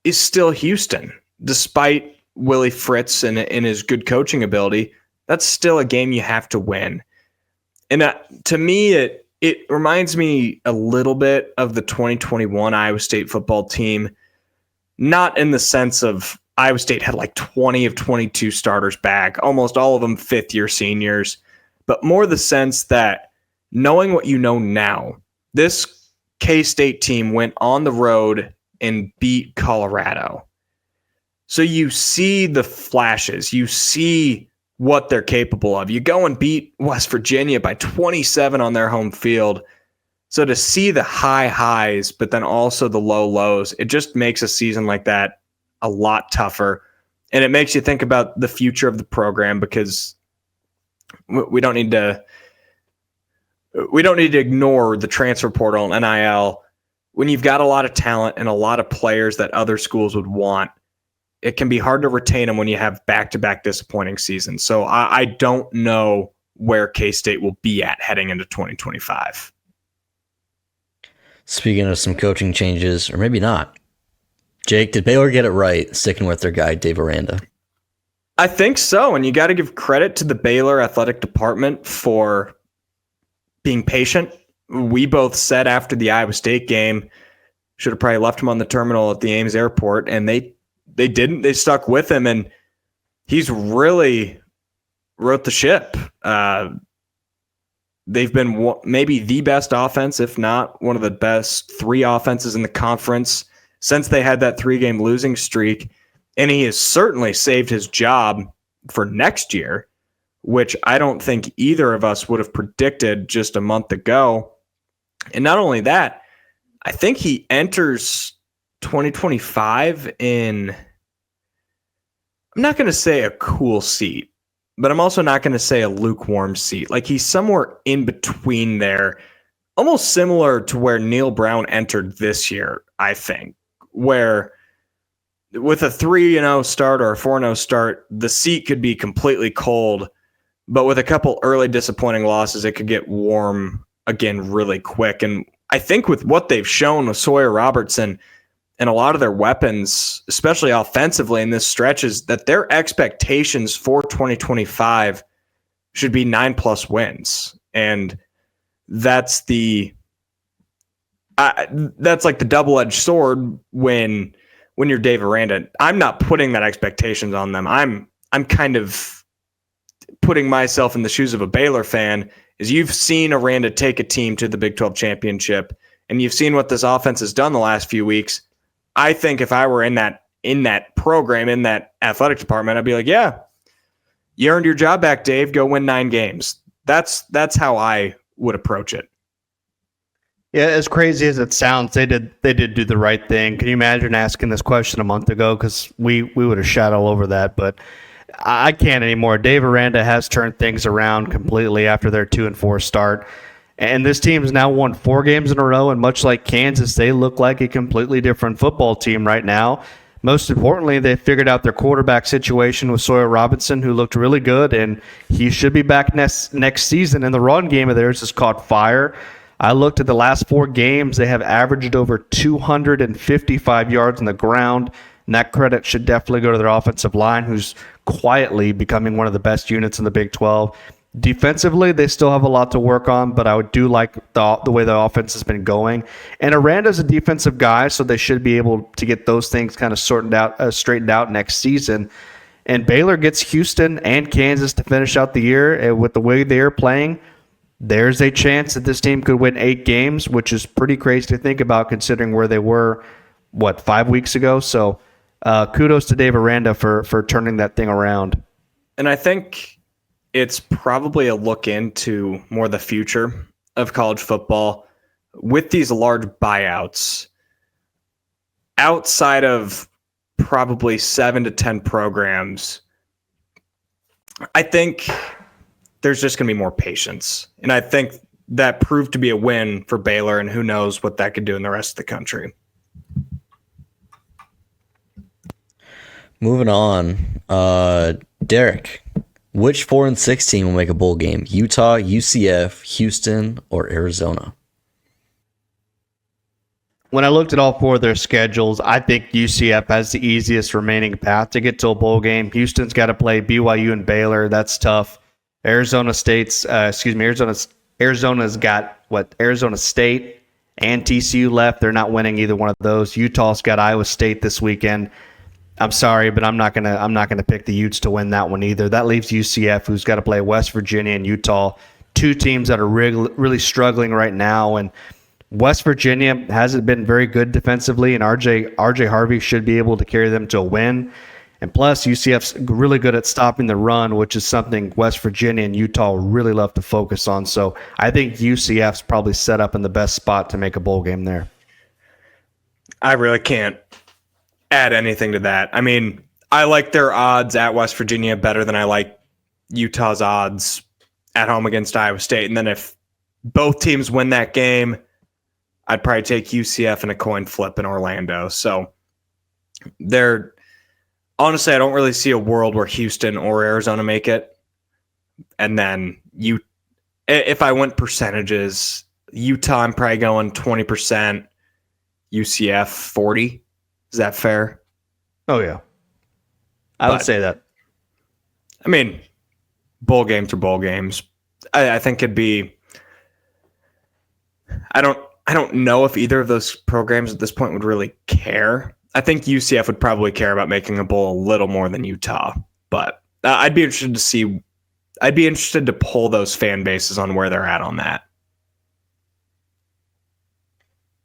is still Houston. Despite Willie Fritz and his good coaching ability, that's still a game you have to win. And to me, it reminds me a little bit of the 2021 Iowa State football team, not in the sense of Iowa State had like 20 of 22 starters back, almost all of them fifth-year seniors, but more the sense that knowing what you know now, this K-State team went on the road and beat Colorado. So you see the flashes. You see what they're capable of. You go and beat West Virginia by 27 on their home field. So to see the high highs, but then also the low lows, it just makes a season like that a lot tougher. And it makes you think about the future of the program, because we don't need to ignore the transfer portal and NIL. When you've got a lot of talent and a lot of players that other schools would want, it can be hard to retain them when you have back-to-back disappointing seasons. So I don't know where K-State will be at heading into 2025. Speaking of some coaching changes, or maybe not, Jake, did Baylor get it right sticking with their guy, Dave Aranda? I think so, and you got to give credit to the Baylor athletic department for being patient. We both said after the Iowa State game, should have probably left him on the terminal at the Ames airport, and they didn't. They stuck with him, and he's really wrote the ship. They've been maybe the best offense, if not one of the best 3 offenses in the conference since they had that 3-game losing streak. And he has certainly saved his job for next year, which I don't think either of us would have predicted just a month ago. And not only that, I think he enters 2025 in, I'm not going to say a cool seat, but I'm also not going to say a lukewarm seat. Like, he's somewhere in between there, almost similar to where Neil Brown entered this year, I think, where with a 3-0 start or a 4-0 start, the seat could be completely cold, but with a couple early disappointing losses, it could get warm again really quick. And I think with what they've shown with Sawyer Robertson and a lot of their weapons, especially offensively in this stretch, is that their expectations for 2025 should be 9+ wins. And that's that's like the double-edged sword when you're Dave Aranda. I'm not putting that expectations on them. I'm kind of putting myself in the shoes of a Baylor fan, is you've seen Aranda take a team to the Big 12 championship, and you've seen what this offense has done the last few weeks. I think if I were in that program, in that athletic department, I'd be like, yeah, you earned your job back, Dave. Go win 9 games. That's how I would approach it. Yeah, as crazy as it sounds, they did do the right thing. Can you imagine asking this question a month ago? Because we would have shot all over that, but I can't anymore. Dave Aranda has turned things around completely after their 2-4 start. And this team has now won 4 games in a row, and much like Kansas, they look like a completely different football team right now. Most importantly, they figured out their quarterback situation with Sawyer Robinson, who looked really good, and he should be back next season. And the run game of theirs has caught fire. I looked at the last 4 games. They have averaged over 255 yards on the ground, and that credit should definitely go to their offensive line, who's quietly becoming one of the best units in the Big 12. Defensively, they still have a lot to work on, but I do like the way the offense has been going. And Aranda's a defensive guy, so they should be able to get those things kind of straightened out next season. And Baylor gets Houston and Kansas to finish out the year. And with the way they're playing, there's a chance that this team could win 8 games, which is pretty crazy to think about considering where they were, 5 weeks ago. So kudos to Dave Aranda for turning that thing around. And I think it's probably a look into more the future of college football with these large buyouts. Outside of probably 7 to 10 programs, I think there's just going to be more patience. And I think that proved to be a win for Baylor, and who knows what that could do in the rest of the country. Moving on, Derek, which 4-6 team will make a bowl game? Utah, UCF, Houston, or Arizona? When I looked at all four of their schedules, I think UCF has the easiest remaining path to get to a bowl game. Houston's got to play BYU and Baylor. That's tough. Arizona's got Arizona State and TCU left. They're not winning either one of those. Utah's got Iowa State this weekend. I'm sorry, but I'm not gonna pick the Utes to win that one either. That leaves UCF, who's got to play West Virginia and Utah, two teams that are really struggling right now. And West Virginia hasn't been very good defensively, and RJ Harvey should be able to carry them to a win. And plus, UCF's really good at stopping the run, which is something West Virginia and Utah really love to focus on. So I think UCF's probably set up in the best spot to make a bowl game there. I really can't add anything to that. I mean, I like their odds at West Virginia better than I like Utah's odds at home against Iowa State. And then if both teams win that game, I'd probably take UCF in a coin flip in Orlando. So honestly, I don't really see a world where Houston or Arizona make it. And then if I went percentages, Utah, I'm probably going 20%, UCF 40. Is that fair? Oh, yeah. I would say that. I mean, bowl games are bowl games. I think it'd be... I don't know if either of those programs at this point would really care. I think UCF would probably care about making a bowl a little more than Utah. But I'd be interested to see... I'd be interested to pull those fan bases on where they're at on that.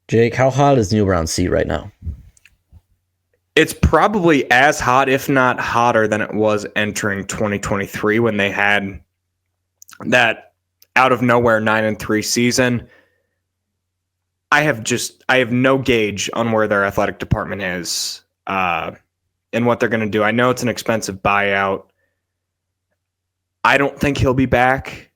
Jake, how hot is Neil Brown's seat right now? It's probably as hot, if not hotter, than it was entering 2023 when they had that out of nowhere 9-3 season. I have no gauge on where their athletic department is and what they're going to do. I know it's an expensive buyout. I don't think he'll be back.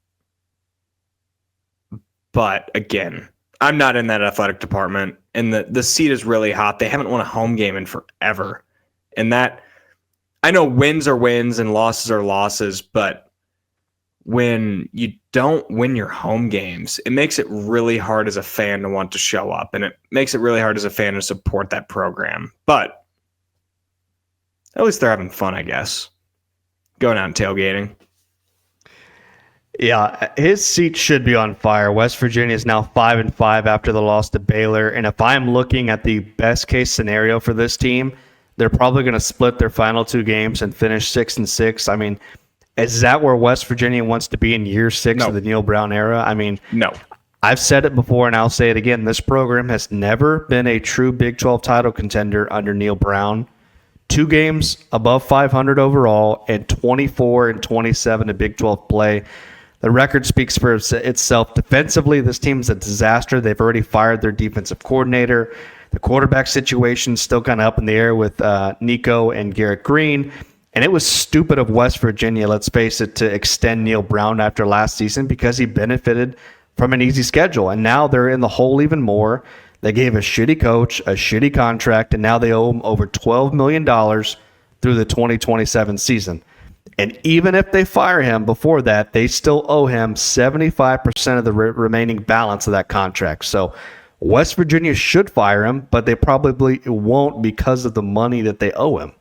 But again, I'm not in that athletic department, and the seat is really hot. They haven't won a home game in forever. And that, I know wins are wins and losses are losses, but when you don't win your home games, it makes it really hard as a fan to want to show up, and it makes it really hard as a fan to support that program. But at least they're having fun, I guess. Going out and tailgating. Yeah, his seat should be on fire. West Virginia is now 5-5 after the loss to Baylor. And if I'm looking at the best case scenario for this team, they're probably going to split their final two games and finish 6-6. I mean, is that where West Virginia wants to be in year 6 of the Neil Brown era? I mean, no. I've said it before and I'll say it again. This program has never been a true Big 12 title contender under Neil Brown. 2 games above 500 overall and 24-27 in Big 12 play. The record speaks for itself. Defensively, this team is a disaster. They've already fired their defensive coordinator. The quarterback situation is still kind of up in the air with Nico and Garrett Green. And it was stupid of West Virginia, let's face it, to extend Neil Brown after last season because he benefited from an easy schedule. And now they're in the hole even more. They gave a shitty coach a shitty contract, and now they owe him over $12 million through the 2027 season. And even if they fire him before that, they still owe him 75% of the remaining balance of that contract. So West Virginia should fire him, but they probably won't because of the money that they owe him.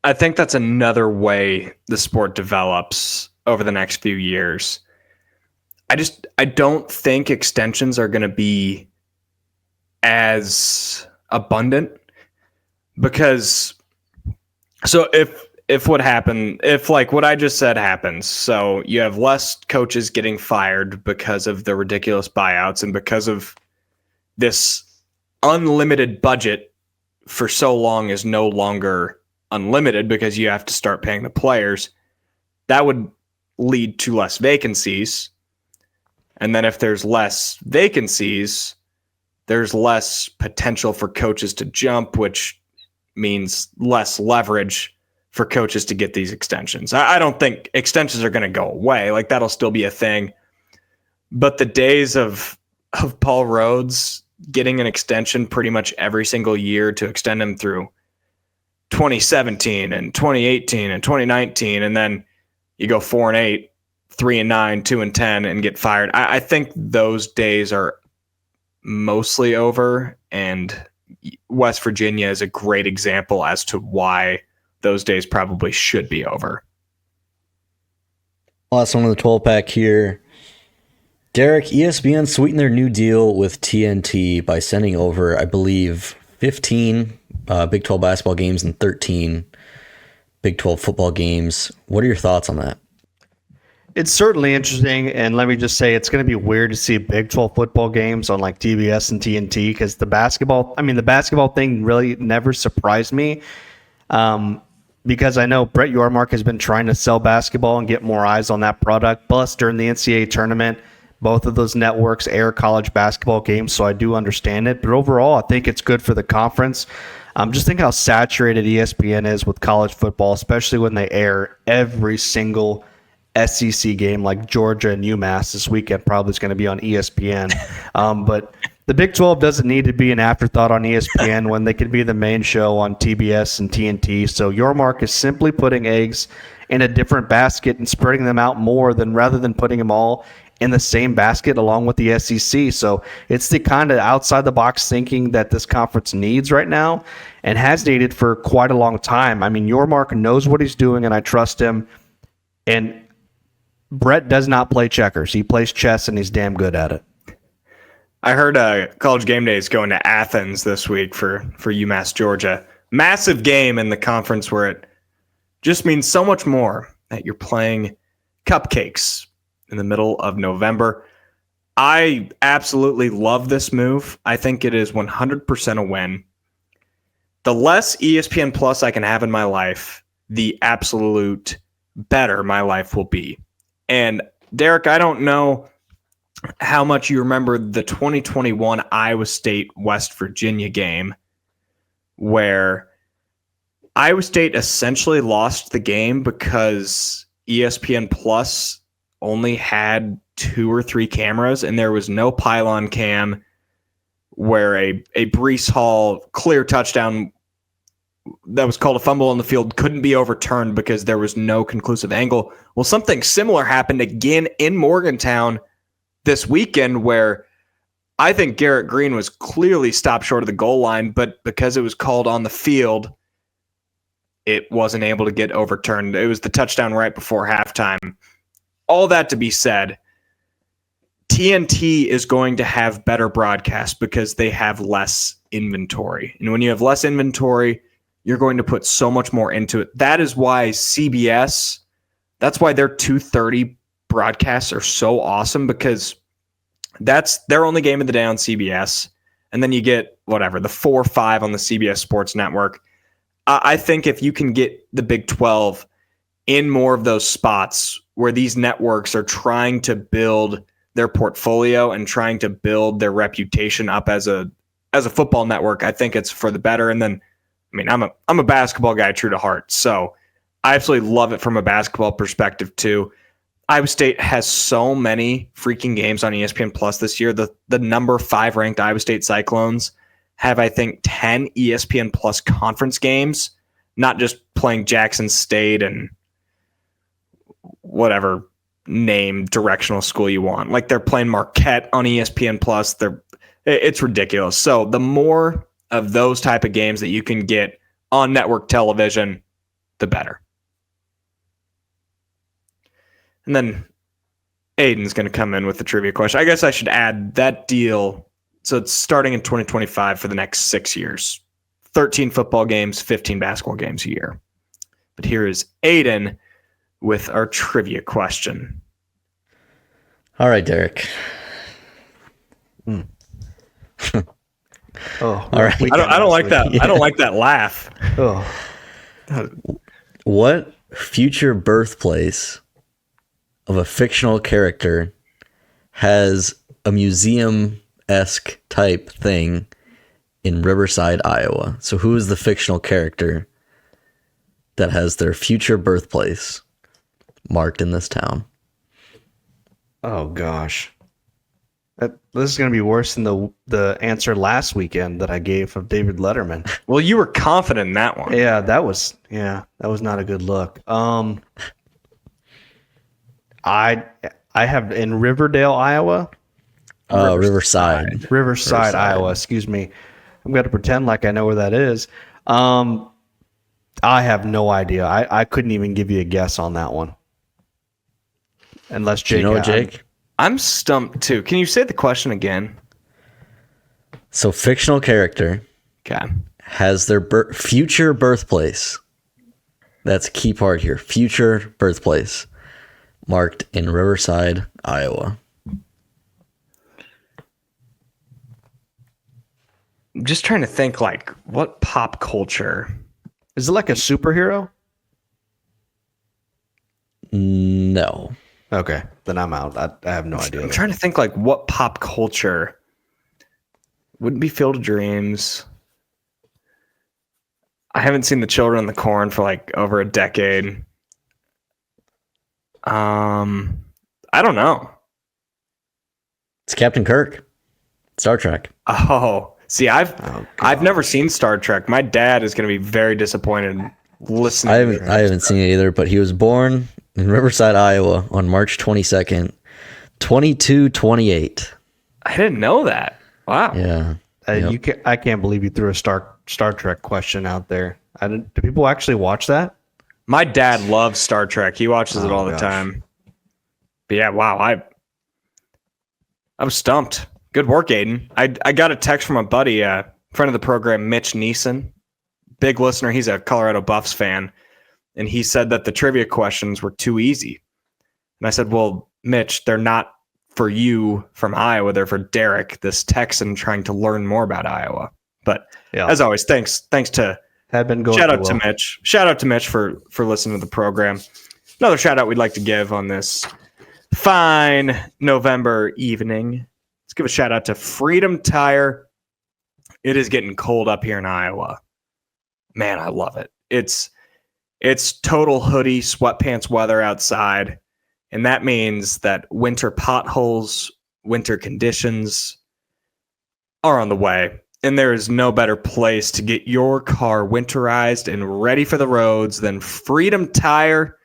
I think that's another way the sport develops over the next few years. I don't think extensions are going to be as abundant because so if what happened, if like what I just said happens, so you have less coaches getting fired because of the ridiculous buyouts and because of this unlimited budget for so long is no longer unlimited because you have to start paying the players, that would lead to less vacancies. And then if there's less vacancies, there's less potential for coaches to jump, which means less leverage for coaches to get these extensions. I don't think extensions are going to go away. Like that'll still be a thing. But the days of Paul Rhodes getting an extension pretty much every single year to extend him through 2017 and 2018 and 2019, and then you go 4-8, 3-9, 2-10, and get fired. I think those days are mostly over, and West Virginia is a great example as to why those days probably should be over. Last one of the 12-pack here. Derek, ESPN sweetened their new deal with TNT by sending over, I believe, 15 Big 12 basketball games and 13 Big 12 football games. What are your thoughts on that? It's certainly interesting, and let me just say it's going to be weird to see Big 12 football games on like TBS and TNT because the basketball thing really never surprised me because I know Brett Yormark has been trying to sell basketball and get more eyes on that product. Plus, during the NCAA tournament, both of those networks air college basketball games, so I do understand it. But overall, I think it's good for the conference. Just think how saturated ESPN is with college football, especially when they air every single SEC game like Georgia and UMass this weekend probably is going to be on ESPN. But the Big 12 doesn't need to be an afterthought on ESPN when they could be the main show on TBS and TNT. So Yormark is simply putting eggs in a different basket and spreading them out more rather than putting them all in the same basket along with the SEC. So it's the kind of outside the box thinking that this conference needs right now and has needed for quite a long time. I mean, Yormark knows what he's doing and I trust him. And Brett does not play checkers. He plays chess and he's damn good at it. I heard College Game Day is going to Athens this week for UMass Georgia. Massive game in the conference where it just means so much more that you're playing cupcakes in the middle of November. I absolutely love this move. I think it is 100% a win. The less ESPN Plus I can have in my life, the absolute better my life will be. And Derek, I don't know how much you remember the 2021 Iowa State West Virginia game where Iowa State essentially lost the game because ESPN Plus only had 2 or 3 cameras and there was no pylon cam where a Breece Hall clear touchdown that was called a fumble on the field couldn't be overturned because there was no conclusive angle. Well, something similar happened again in Morgantown this weekend where I think Garrett Green was clearly stopped short of the goal line, but because it was called on the field, it wasn't able to get overturned. It was the touchdown right before halftime. All that to be said, TNT is going to have better broadcasts because they have less inventory. And when you have less inventory, you're going to put so much more into it. That is why CBS, that's why their 2:30 broadcasts are so awesome because that's their only game of the day on CBS. And then you get whatever, the 4 or 5 on the CBS Sports Network. I think if you can get the Big 12 in more of those spots where these networks are trying to build their portfolio and trying to build their reputation up as a football network, I think it's for the better. And then, I mean, I'm a basketball guy true to heart, so I absolutely love it from a basketball perspective too. Iowa State has so many freaking games on ESPN Plus this year. The number 5 ranked Iowa State Cyclones have, I think, 10 ESPN Plus conference games, not just playing Jackson State and whatever name directional school you want. Like they're playing Marquette on ESPN Plus. It's ridiculous. So the more of those type of games that you can get on network television, the better. And then Aiden's going to come in with the trivia question. I guess I should add that deal. So it's starting in 2025 for the next 6 years. 13 football games, 15 basketball games a year. But here is Aiden with our trivia question. All right, Derek. Oh, all right. I don't like that. Yeah. I don't like that laugh. Oh. What future birthplace of a fictional character has a museum-esque type thing in Riverside, Iowa? So who is the fictional character that has their future birthplace marked in this town? Oh, gosh. This is going to be worse than the answer last weekend that I gave of David Letterman. Well, you were confident in that one. Yeah, that was not a good look. I have in Riverdale, Iowa. Riverside, Iowa. Excuse me. I'm going to pretend like I know where that is. I have no idea. I couldn't even give you a guess on that one. Unless Jake. Do you know it, Jake? I'm stumped too. Can you say the question again? So, fictional character has their future birthplace. That's a key part here. Future birthplace marked in Riverside, Iowa. I'm just trying to think, like, what pop culture? Is it like a superhero? No. Okay, then I'm out. I have no idea. I'm trying to think, like, what pop culture wouldn't be Field of Dreams. I haven't seen The Children of the Corn for like over a decade. I don't know. It's Captain Kirk. Star Trek. Oh, see, I've never seen Star Trek. My dad is going to be very disappointed listening. I haven't seen it either, but he was born in Riverside, Iowa on March 22nd, 2228. I didn't know that. Wow. Yeah. I can't believe you threw a Star Trek question out there. Do people actually watch that? My dad loves Star Trek. He watches it all the time. But yeah, wow. I was stumped. Good work, Aiden. I got a text from a buddy, friend of the program, Mitch Neeson. Big listener. He's a Colorado Buffs fan. And he said that the trivia questions were too easy. And I said, well, Mitch, they're not for you from Iowa. They're for Derek, this Texan trying to learn more about Iowa. But as always, thanks to shout out to Mitch. Shout out to Mitch for listening to the program. Another shout out we'd like to give on this fine November evening. Let's give a shout out to Freedom Tire. It is getting cold up here in Iowa. Man, I love it. It's total hoodie, sweatpants weather outside. And that means that winter potholes, winter conditions are on the way. And there is no better place to get your car winterized and ready for the roads than Freedom Tire.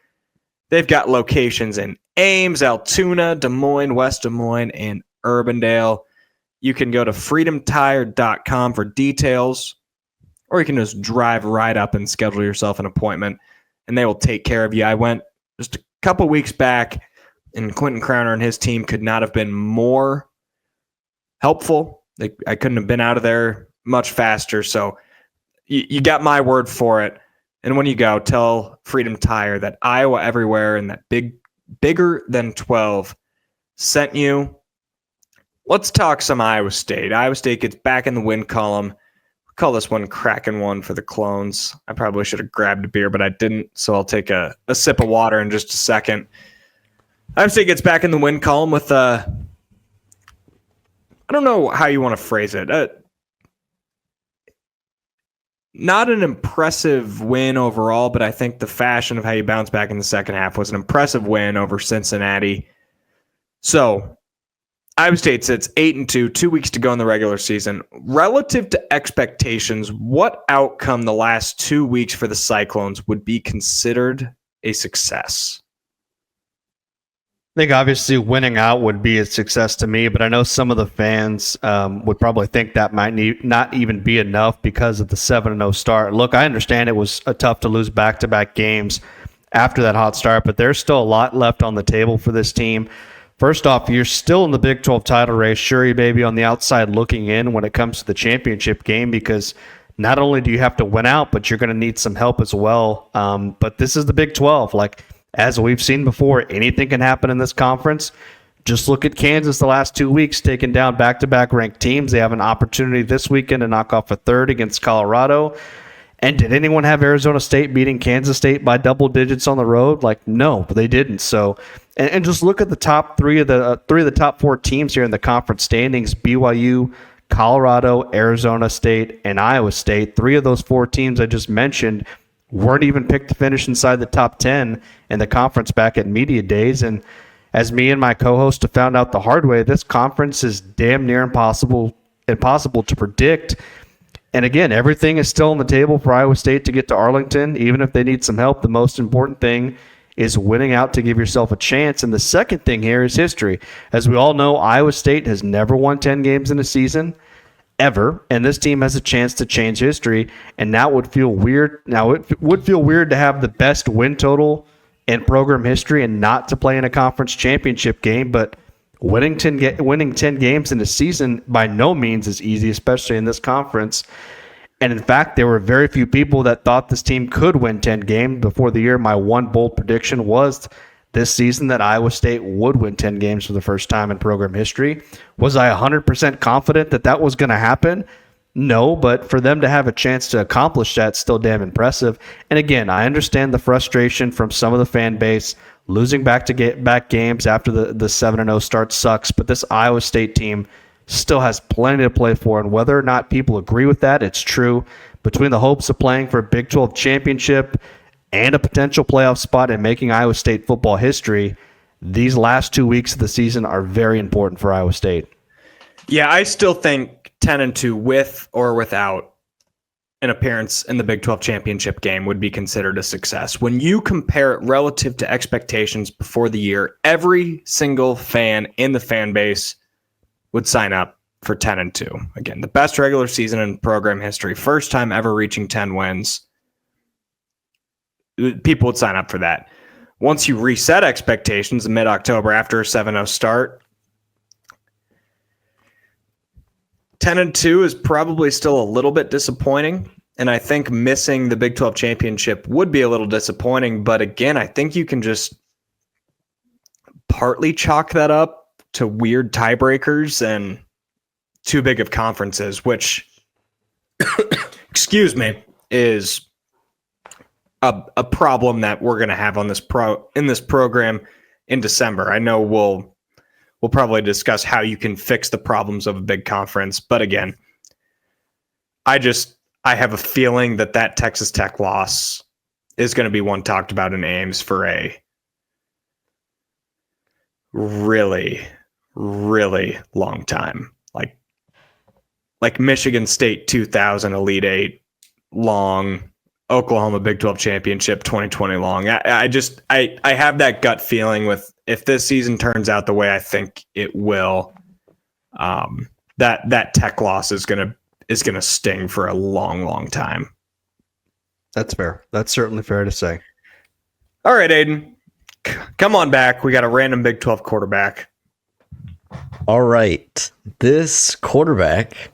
They've got locations in Ames, Altoona, Des Moines, West Des Moines, and Urbandale. You can go to freedomtire.com for details, or you can just drive right up and schedule yourself an appointment, and they will take care of you. I went just a couple weeks back, and Quentin Crowner and his team could not have been more helpful. I couldn't have been out of there much faster. So you got my word for it. And when you go, tell Freedom Tire that Iowa Everywhere and that bigger than 12 sent you. Let's talk some Iowa State. Iowa State gets back in the win column. We call this one cracking one for the Clones. I probably should have grabbed a beer, but I didn't. So I'll take a sip of water in just a second. Iowa State gets back in the win column with I don't know how you want to phrase it. Not an impressive win overall, but I think the fashion of how you bounce back in the second half was an impressive win over Cincinnati. So Iowa State sits 8-2, 2 weeks to go in the regular season. Relative to expectations, what outcome the last 2 weeks for the Cyclones would be considered a success? I think obviously winning out would be a success to me, but I know some of the fans would probably think that might not even be enough because of the 7-0 start. Look, I understand it was tough to lose back-to-back games after that hot start, but there's still a lot left on the table for this team. First off, you're still in the Big 12 title race, 𝗙cie𝗶𝗹𝗶 on the outside looking in when it comes to the championship game, because not only do you have to win out, but you're going to need some help as well. But this is the Big 12. Like, as we've seen before, anything can happen in this conference. Just look at Kansas the last 2 weeks, taking down back-to-back ranked teams. They have an opportunity this weekend to knock off a third against Colorado. And did anyone have Arizona State beating Kansas State by double digits on the road? Like, no, they didn't. So, and just look at the top three of the top four teams here in the conference standings: BYU, Colorado, Arizona State, and Iowa State. Three of those four teams I just mentioned weren't even picked to finish inside the top 10 in the conference back at media days. And as me and my co-host have found out the hard way, this conference is damn near impossible to predict. And again, everything is still on the table for Iowa State to get to Arlington, even if they need some help. The most important thing is winning out to give yourself a chance. And the second thing here is history. As we all know, Iowa State has never won 10 games in a season, ever. And this team has a chance to change history. And now it would feel weird. Now it would feel weird to have the best win total in program history and not to play in a conference championship game. But winning 10 games in a season by no means is easy, especially in this conference. And in fact, there were very few people that thought this team could win 10 games before the year. My one bold prediction was this season that Iowa State would win 10 games for the first time in program history. Was I 100% confident that that was going to happen? No, but for them to have a chance to accomplish that, still damn impressive. And again, I understand the frustration from some of the fan base. Losing back games after the 7-0 start sucks, but this Iowa State team still has plenty to play for, and whether or not people agree with that, it's true. Between the hopes of playing for a Big 12 championship and a potential playoff spot and making Iowa State football history, these last 2 weeks of the season are very important for Iowa State. Yeah, I still think 10-2 with or without an appearance in the Big 12 championship game would be considered a success. When you compare it relative to expectations before the year, every single fan in the fan base would sign up for 10-2. Again, the best regular season in program history, first time ever reaching 10 wins. People would sign up for that. Once you reset expectations in mid-October after a 7-0 start, 10-2 is probably still a little bit disappointing, and I think missing the Big 12 championship would be a little disappointing, but again, I think you can just partly chalk that up to weird tiebreakers and too big of conferences, which, excuse me, is a problem that we're going to have on this program in December. I know we'll probably discuss how you can fix the problems of a big conference, but again, I have a feeling that Texas Tech loss is going to be one talked about in Ames for a really, really long time. Like Michigan State 2000 Elite Eight long, Oklahoma Big 12 Championship 2020 long. I have that gut feeling with if this season turns out the way I think it will, that Tech loss is gonna sting for a long, long time. That's fair. That's certainly fair to say. All right, Aiden, come on back. We got a random Big 12 quarterback. All right. This quarterback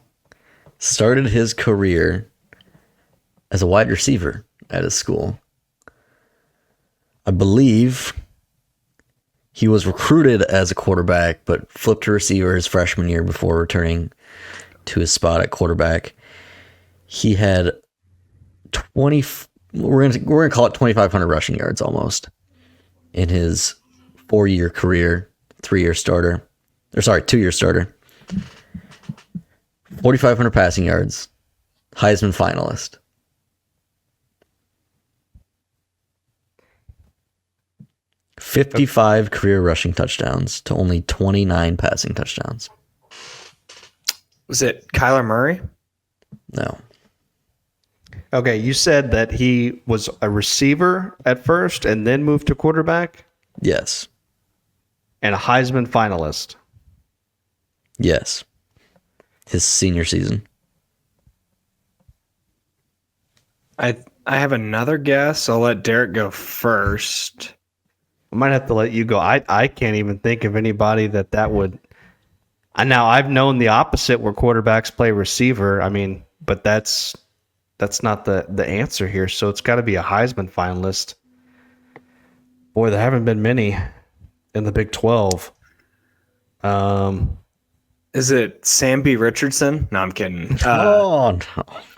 started his career as a wide receiver at his school. I believe he was recruited as a quarterback, but flipped to receiver his freshman year before returning to his spot at quarterback. He had we're gonna call it 2,500 rushing yards almost in his 4-year career, 2-year starter. 4,500 passing yards, Heisman finalist. Okay. 55 career rushing touchdowns to only 29 passing touchdowns. Was it Kyler Murray? No. Okay, you said that he was a receiver at first and then moved to quarterback? Yes. And a Heisman finalist? Yes. His senior season. I have another guess. I'll let Derek go first. I might have to let you go. I can't even think of anybody that would. Now, I've known the opposite where quarterbacks play receiver. I mean, but that's not the answer here. So it's got to be a Heisman finalist. Boy, there haven't been many in the Big 12. Is it Sam B. Richardson? No, I'm kidding. No.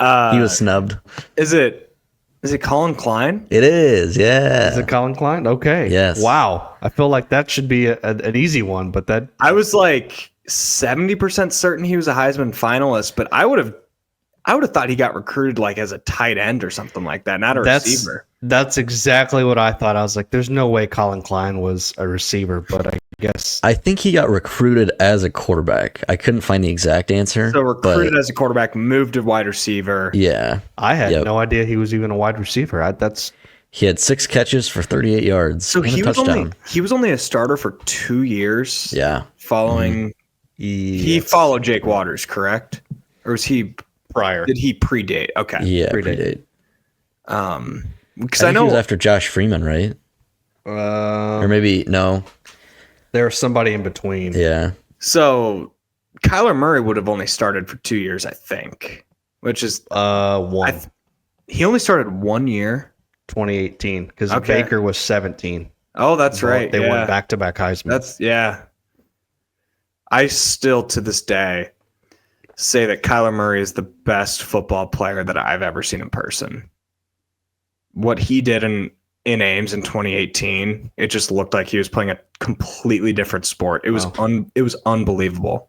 He was snubbed. Is it Colin Klein? It is, yeah. Is it Colin Klein? Okay. Yes. Wow. I feel like that should be an easy one, but that I was like 70% certain he was a Heisman finalist, but I would have thought he got recruited like as a tight end or something like that, not a receiver. That's exactly what I thought. I was like, there's no way Colin Klein was a receiver, but I guess. I think he got recruited as a quarterback. I couldn't find the exact answer. So recruited as a quarterback, moved to wide receiver. Yeah. I had no idea he was even a wide receiver. He had 6 catches for 38 yards. So and a touchdown. he was only a starter for 2 years. Yeah. Following he followed Jake Waters, correct? Or was he prior? Did he predate? Okay. Yeah, predate. Because I I think know he was after Josh Freeman, right? Or maybe no. There was somebody in between. Yeah. So Kyler Murray would have only started for 2 years, I think, which is one. He only started 1 year. 2018, because Baker was 17. Oh, that's right. They won back-to-back Heisman. I still, to this day, say that Kyler Murray is the best football player that I've ever seen in person. What he did in Ames in 2018, it just looked like he was playing a completely different sport. It was it was unbelievable.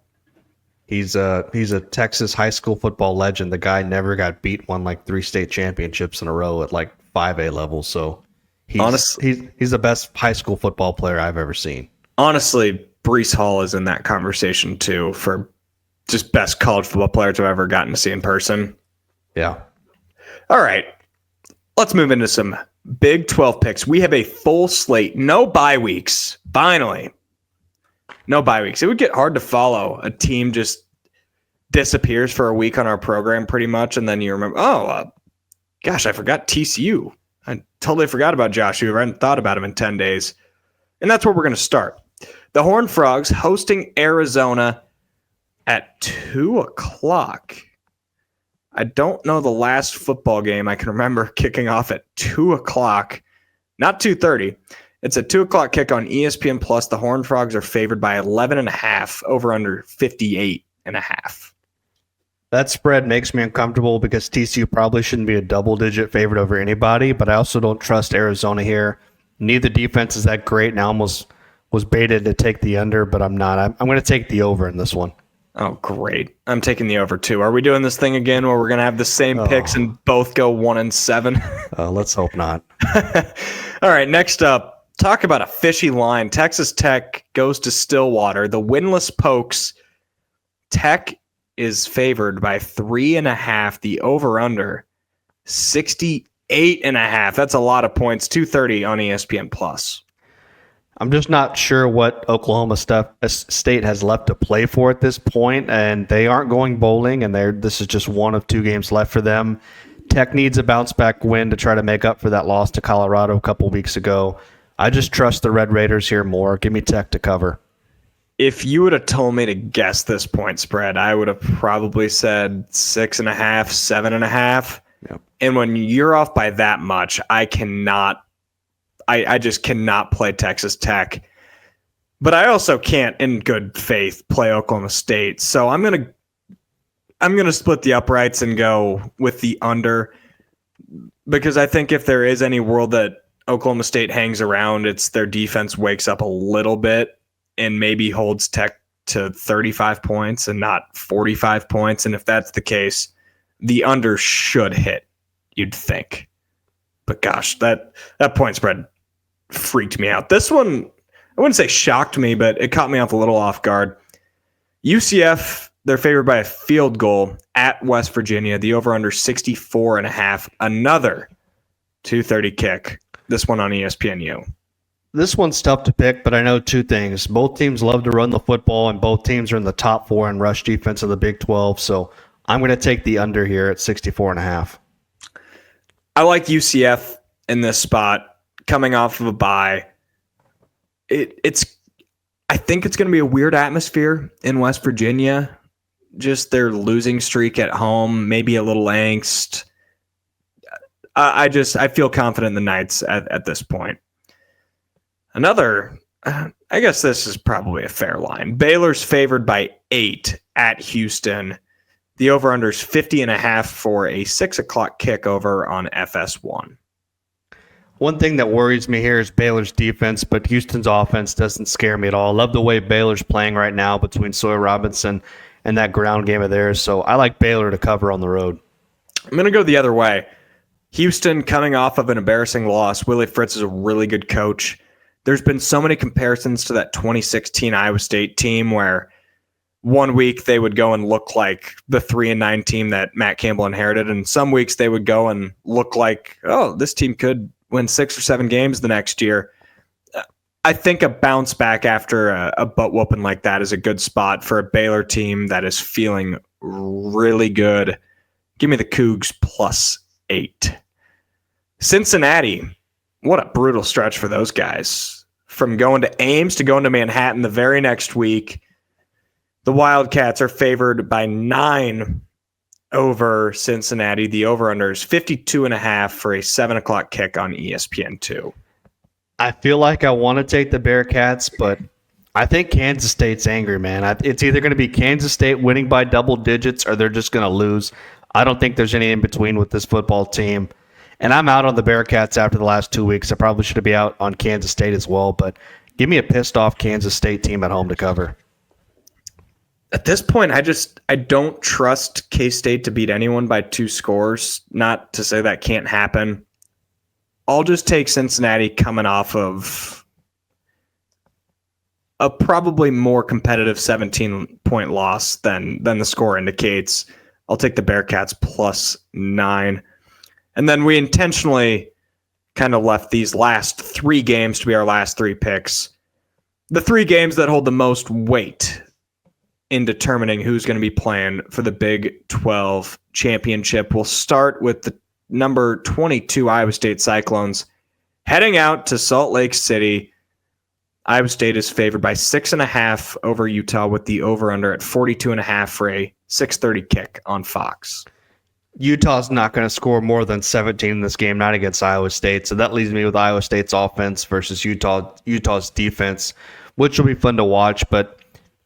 He's a Texas high school football legend. The guy never got beat, won like 3 state championships in a row at like 5A level. So he's the best high school football player I've ever seen. Honestly, Breece Hall is in that conversation too for just best college football players I've ever gotten to see in person. Yeah. All right. Let's move into some Big 12 picks. We have a full slate. No bye weeks. Finally. No bye weeks. It would get hard to follow. A team just disappears for a week on our program pretty much, and then you remember, gosh, I forgot TCU. I totally forgot about Josh. I hadn't thought about him in 10 days. And that's where we're going to start. The Horned Frogs hosting Arizona at 2 o'clock. I don't know the last football game I can remember kicking off at 2 o'clock, not 2:30. It's a 2 o'clock kick on ESPN Plus. The Horned Frogs are favored by 11.5, over under 58.5. That spread makes me uncomfortable because TCU probably shouldn't be a double-digit favorite over anybody, but I also don't trust Arizona here. Neither defense is that great, and I almost was baited to take the under, but I'm not. I'm going to take the over in this one. Oh, great. I'm taking the over, too. Are we doing this thing again where we're going to have the same picks and both go 1-7? Let's hope not. All right, next up, talk about a fishy line. Texas Tech goes to Stillwater. The winless Pokes. Tech is favored by 3.5. The over-under, 68.5. That's a lot of points. 2:30 on ESPN Plus. I'm just not sure what Oklahoma State has left to play for at this point, and they aren't going bowling, and this is just one of 2 games left for them. Tech needs a bounce-back win to try to make up for that loss to Colorado a couple weeks ago. I just trust the Red Raiders here more. Give me Tech to cover. If you would have told me to guess this point spread, I would have probably said 6.5, 7.5. Yep. And when you're off by that much, I just cannot play Texas Tech. But I also can't, in good faith, play Oklahoma State. So I'm gonna split the uprights and go with the under, because I think if there is any world that Oklahoma State hangs around, it's their defense wakes up a little bit and maybe holds Tech to 35 points and not 45 points. And if that's the case, the under should hit, you'd think. But gosh, that point spread freaked me out. This one, I wouldn't say shocked me, but it caught me off a little off guard. UCF, they're favored by a field goal at West Virginia. The over-under 64.5. Another 2:30 kick. This one on ESPNU. This one's tough to pick, but I know 2 things. Both teams love to run the football, and both teams are in the top 4 in rush defense of the Big 12. So I'm going to take the under here at 64.5. I like UCF in this spot, coming off of a bye. I think it's going to be a weird atmosphere in West Virginia. Just their losing streak at home, maybe a little angst. I feel confident in the Knights at this point. Another, I guess this is probably a fair line. Baylor's favored by 8 at Houston. The over-under is 50.5 for a 6 o'clock kickover on FS1. One thing that worries me here is Baylor's defense, but Houston's offense doesn't scare me at all. I love the way Baylor's playing right now between Sawyer Robinson and that ground game of theirs. So I like Baylor to cover on the road. I'm going to go the other way. Houston coming off of an embarrassing loss. Willie Fritz is a really good coach. there's been so many comparisons to that 2016 Iowa State team where one week they would go and look like the 3-9 team that Matt Campbell inherited, and some weeks they would go and look like, oh, this team could win 6 or 7 games the next year. I think a bounce back after a butt whooping like that is a good spot for a Baylor team that is feeling really good. Give me the Cougs +8. Cincinnati, what a brutal stretch for those guys. From going to Ames to going to Manhattan the very next week, the Wildcats are favored by 9 over Cincinnati. The over-under is 52.5 for a 7 o'clock kick on ESPN2. I feel like I want to take the Bearcats, but I think Kansas State's angry, man. It's either going to be Kansas State winning by double digits or they're just going to lose. I don't think there's any in between with this football team. And I'm out on the Bearcats after the last 2 weeks. I probably should be out on Kansas State as well, but give me a pissed off Kansas State team at home to cover. At this point, I don't trust K-State to beat anyone by 2 scores. Not to say that can't happen. I'll just take Cincinnati coming off of a probably more competitive 17-point loss than the score indicates. I'll take the Bearcats +9. And then we intentionally kind of left these last 3 games to be our last 3 picks. The 3 games that hold the most weight in determining who's going to be playing for the Big 12 championship. We'll start with the number 22 Iowa State Cyclones heading out to Salt Lake City. Iowa State is favored by 6.5 over Utah with the over-under at 42.5 for a 6:30 kick on Fox. Utah's not going to score more than 17 in this game, not against Iowa State. So that leaves me with Iowa State's offense versus Utah's defense, which will be fun to watch. But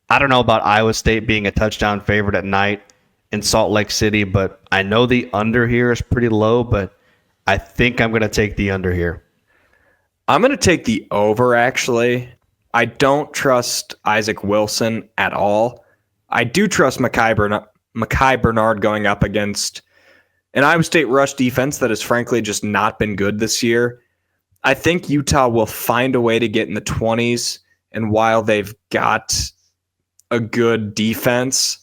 I don't know about Iowa State being a touchdown favorite at night in Salt Lake City, but I know the under here is pretty low, but I think I'm going to take the under here. I'm going to take the over, actually. I don't trust Isaac Wilson at all. I do trust Mekhi Bernard going up against an Iowa State rush defense that has frankly just not been good this year. I think Utah will find a way to get in the 20s, and while they've got a good defense,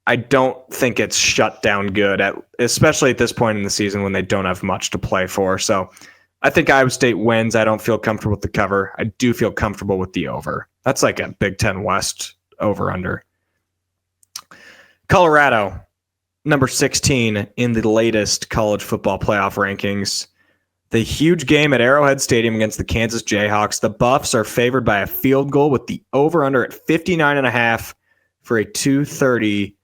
I don't think it's shut down good, especially at this point in the season when they don't have much to play for. So I think Iowa State wins. I don't feel comfortable with the cover. I do feel comfortable with the over. That's like a Big Ten West over-under. Colorado, number 16 in the latest college football playoff rankings. The huge game at Arrowhead Stadium against the Kansas Jayhawks. The Buffs are favored by a field goal with the over-under at 59.5 for a 2:30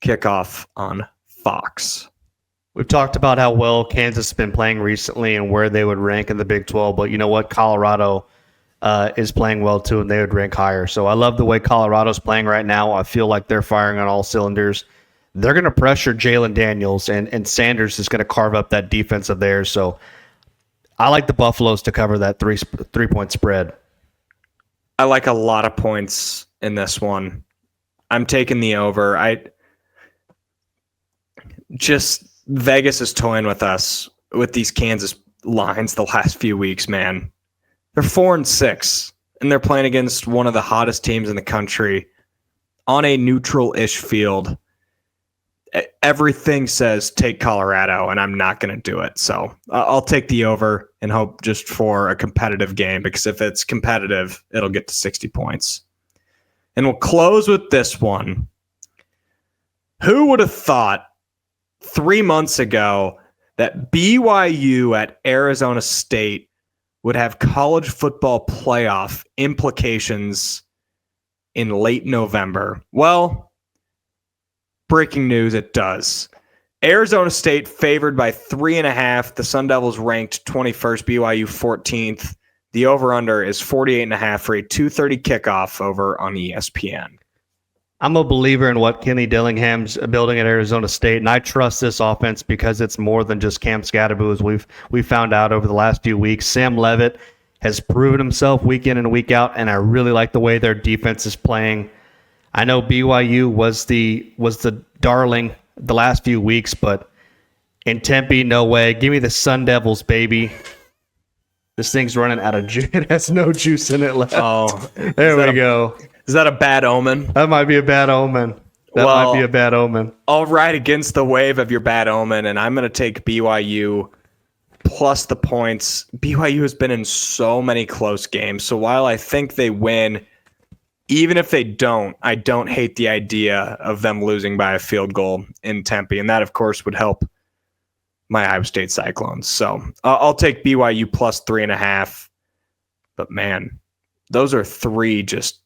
kickoff on Fox. We've talked about how well Kansas has been playing recently and where they would rank in the Big 12, but you know what? Colorado is playing well too, and they would rank higher. So I love the way Colorado's playing right now. I feel like they're firing on all cylinders. They're going to pressure Jalen Daniels, and Sanders is going to carve up that defense of theirs. So I like the Buffaloes to cover that three-point spread. I like a lot of points in this one. I'm taking the over. Vegas is toying with us with these Kansas lines the last few weeks, man. They're 4-6, and they're playing against one of the hottest teams in the country on a neutral-ish field. Everything says take Colorado, and I'm not going to do it. So I'll take the over and hope just for a competitive game, because if it's competitive, it'll get to 60 points. And we'll close with this one. Who would have thought 3 months ago that BYU at Arizona State would have college football playoff implications in late November? Well, breaking news, it does. Arizona State favored by 3.5. The Sun Devils ranked 21st, BYU 14th. The over-under is 48.5 for a 2:30 kickoff over on ESPN. I'm a believer in what Kenny Dillingham's building at Arizona State, and I trust this offense because it's more than just Cam Scadaboo, as we've found out over the last few weeks. Sam Levitt has proven himself week in and week out, and I really like the way their defense is playing. I know BYU was the darling the last few weeks, but in Tempe, no way. Give me the Sun Devils, baby. This thing's running out of juice. It has no juice in it left. Oh, there we go. Is that a bad omen? That might be a bad omen. Might be a bad omen. I'll ride against the wave of your bad omen, and I'm going to take BYU plus the points. BYU has been in so many close games, so while I think they win, even if they don't, I don't hate the idea of them losing by a field goal in Tempe, and that, of course, would help my Iowa State Cyclones. So I'll take BYU plus 3.5. But man, those are three just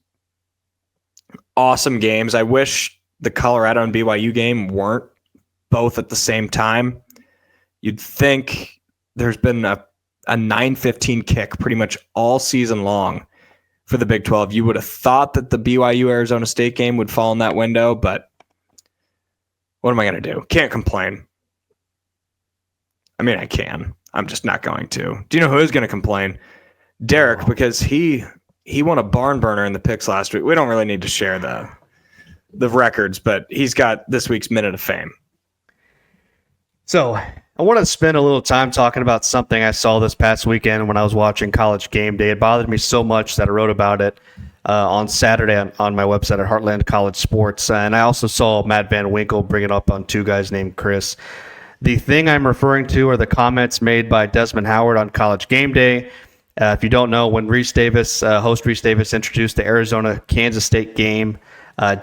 awesome games. I wish the Colorado and BYU game weren't both at the same time. You'd think there's been a 9:15 kick pretty much all season long for the Big 12. You would have thought that the BYU Arizona State game would fall in that window, but what am I going to do? Can't complain. I mean, I can. I'm just not going to. Do you know who is going to complain? Derek, because he won a barn burner in the picks last week. We don't really need to share the records, but he's got this week's Minute of Fame. So I want to spend a little time talking about something I saw this past weekend when I was watching College Game Day. It bothered me so much that I wrote about it on Saturday on my website at Heartland College Sports. And I also saw Matt Van Winkle bring it up on two guys named Chris. The thing I'm referring to are the comments made by Desmond Howard on College Game Day. If you don't know, when host Reese Davis introduced the Arizona-Kansas State game,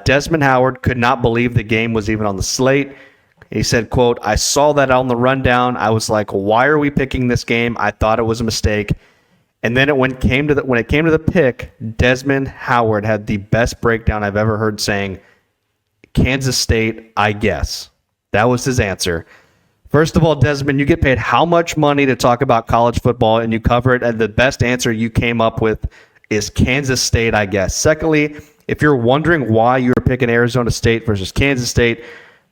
Desmond Howard could not believe the game was even on the slate. He said, quote, "I saw that on the rundown. I was like, why are we picking this game? I thought it was a mistake." And then when it came to the pick, Desmond Howard had the best breakdown I've ever heard, saying, "Kansas State, I guess." That was his answer. First of all, Desmond, you get paid how much money to talk about college football, and you cover it, and the best answer you came up with is Kansas State, I guess. Secondly, if you're wondering why you're picking Arizona State versus Kansas State,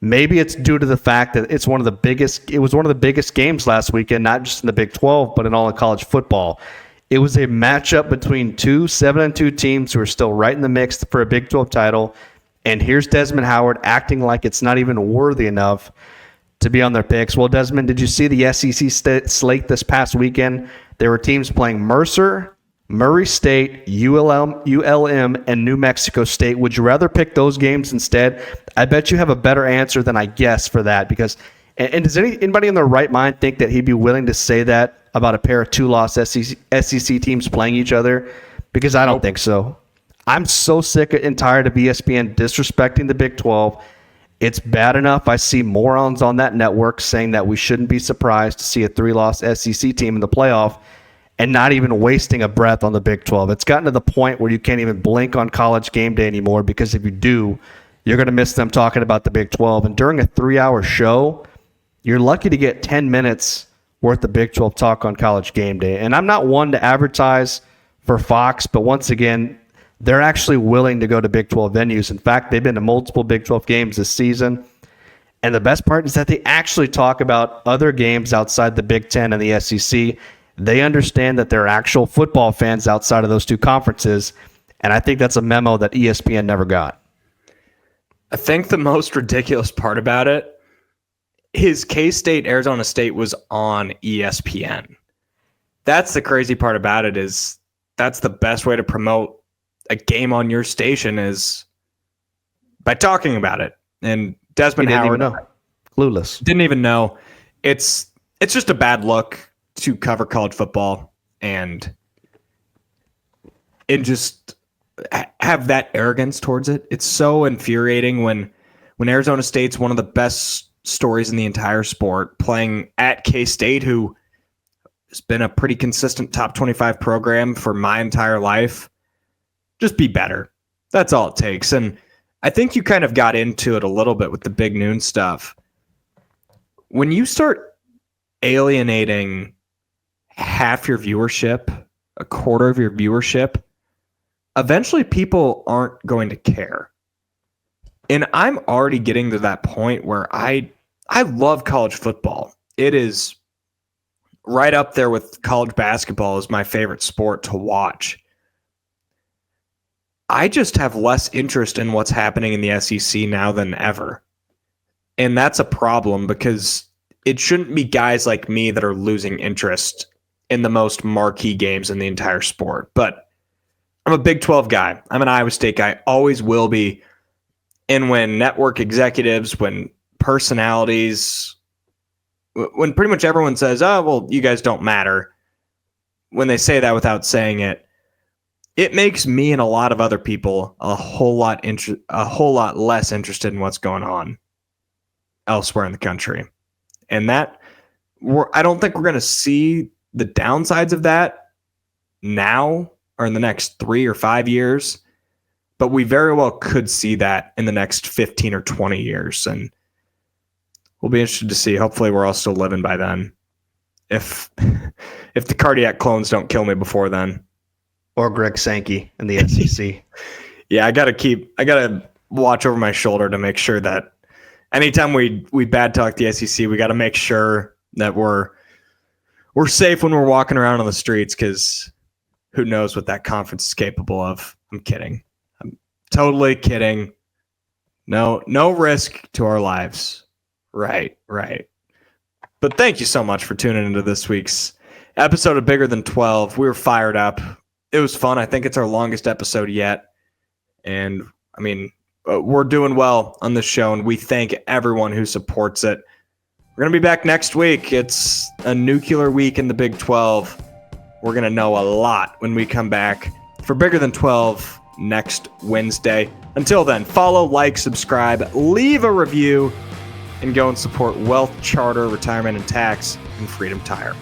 maybe it's due to the fact that it was one of the biggest games last weekend, not just in the Big 12, but in all of college football. It was a matchup between two 7-2 teams who are still right in the mix for a Big 12 title, and here's Desmond Howard acting like it's not even worthy enough to be on their picks. Well, Desmond, did you see the SEC slate this past weekend? There were teams playing Mercer, Murray State, ULM, and New Mexico State. Would you rather pick those games instead? I bet you have a better answer than I guess for that. Because, and does anybody in their right mind think that he'd be willing to say that about a pair of two-loss SEC teams playing each other? Because I don't think so. I'm so sick and tired of ESPN disrespecting the Big 12. It's bad enough I see morons on that network saying that we shouldn't be surprised to see a 3-loss SEC team in the playoff and not even wasting a breath on the Big 12. It's gotten to the point where you can't even blink on College Game Day anymore, because if you do, you're going to miss them talking about the Big 12. And during a 3-hour show, you're lucky to get 10 minutes worth of Big 12 talk on College Game Day. And I'm not one to advertise for Fox, but once again, they're actually willing to go to Big 12 venues. In fact, they've been to multiple Big 12 games this season. And the best part is that they actually talk about other games outside the Big 10 and the SEC. They understand that there are actual football fans outside of those two conferences. And I think that's a memo that ESPN never got. I think the most ridiculous part about it is K-State, Arizona State was on ESPN. That's the crazy part about it, is that's the best way to promote a game on your station, is by talking about it. And Desmond Howard didn't even know. It's just a bad look to cover college football and just have that arrogance towards it. It's so infuriating when Arizona State's one of the best stories in the entire sport, playing at K-State, who has been a pretty consistent top 25 program for my entire life. Just be better. That's all it takes. And I think you kind of got into it a little bit with the Big Noon stuff. When you start alienating half your viewership, a quarter of your viewership, eventually people aren't going to care. And I'm already getting to that point where I love college football. It is right up there with college basketball as my favorite sport to watch. I just have less interest in what's happening in the SEC now than ever. And that's a problem, because it shouldn't be guys like me that are losing interest in the most marquee games in the entire sport. But I'm a Big 12 guy. I'm an Iowa State guy. Always will be. And when network executives, when personalities, when pretty much everyone says, oh, well, you guys don't matter, when they say that without saying it, it makes me and a lot of other people a whole lot less interested in what's going on elsewhere in the country. And that, I don't think we're going to see the downsides of that now or in the next 3 or 5 years, but we very well could see that in the next 15 or 20 years. And we'll be interested to see. Hopefully we're all still living by then. If the cardiac clones don't kill me before then. Or Greg Sankey in the SEC. Yeah, I gotta watch over my shoulder to make sure that anytime we bad talk the SEC, we got to make sure that we're safe when we're walking around on the streets, because who knows what that conference is capable of. I'm kidding. I'm totally kidding. No risk to our lives. Right. But thank you so much for tuning into this week's episode of Bigger Than 12. We were fired up. It was fun. I think it's our longest episode yet. And I mean, we're doing well on this show, and we thank everyone who supports it. We're going to be back next week. It's a nuclear week in the Big 12. We're going to know a lot when we come back for Bigger Than 12 next Wednesday. Until then, follow, like, subscribe, leave a review, and go and support WealthCharter Retirement and Tax and Freedom Tire.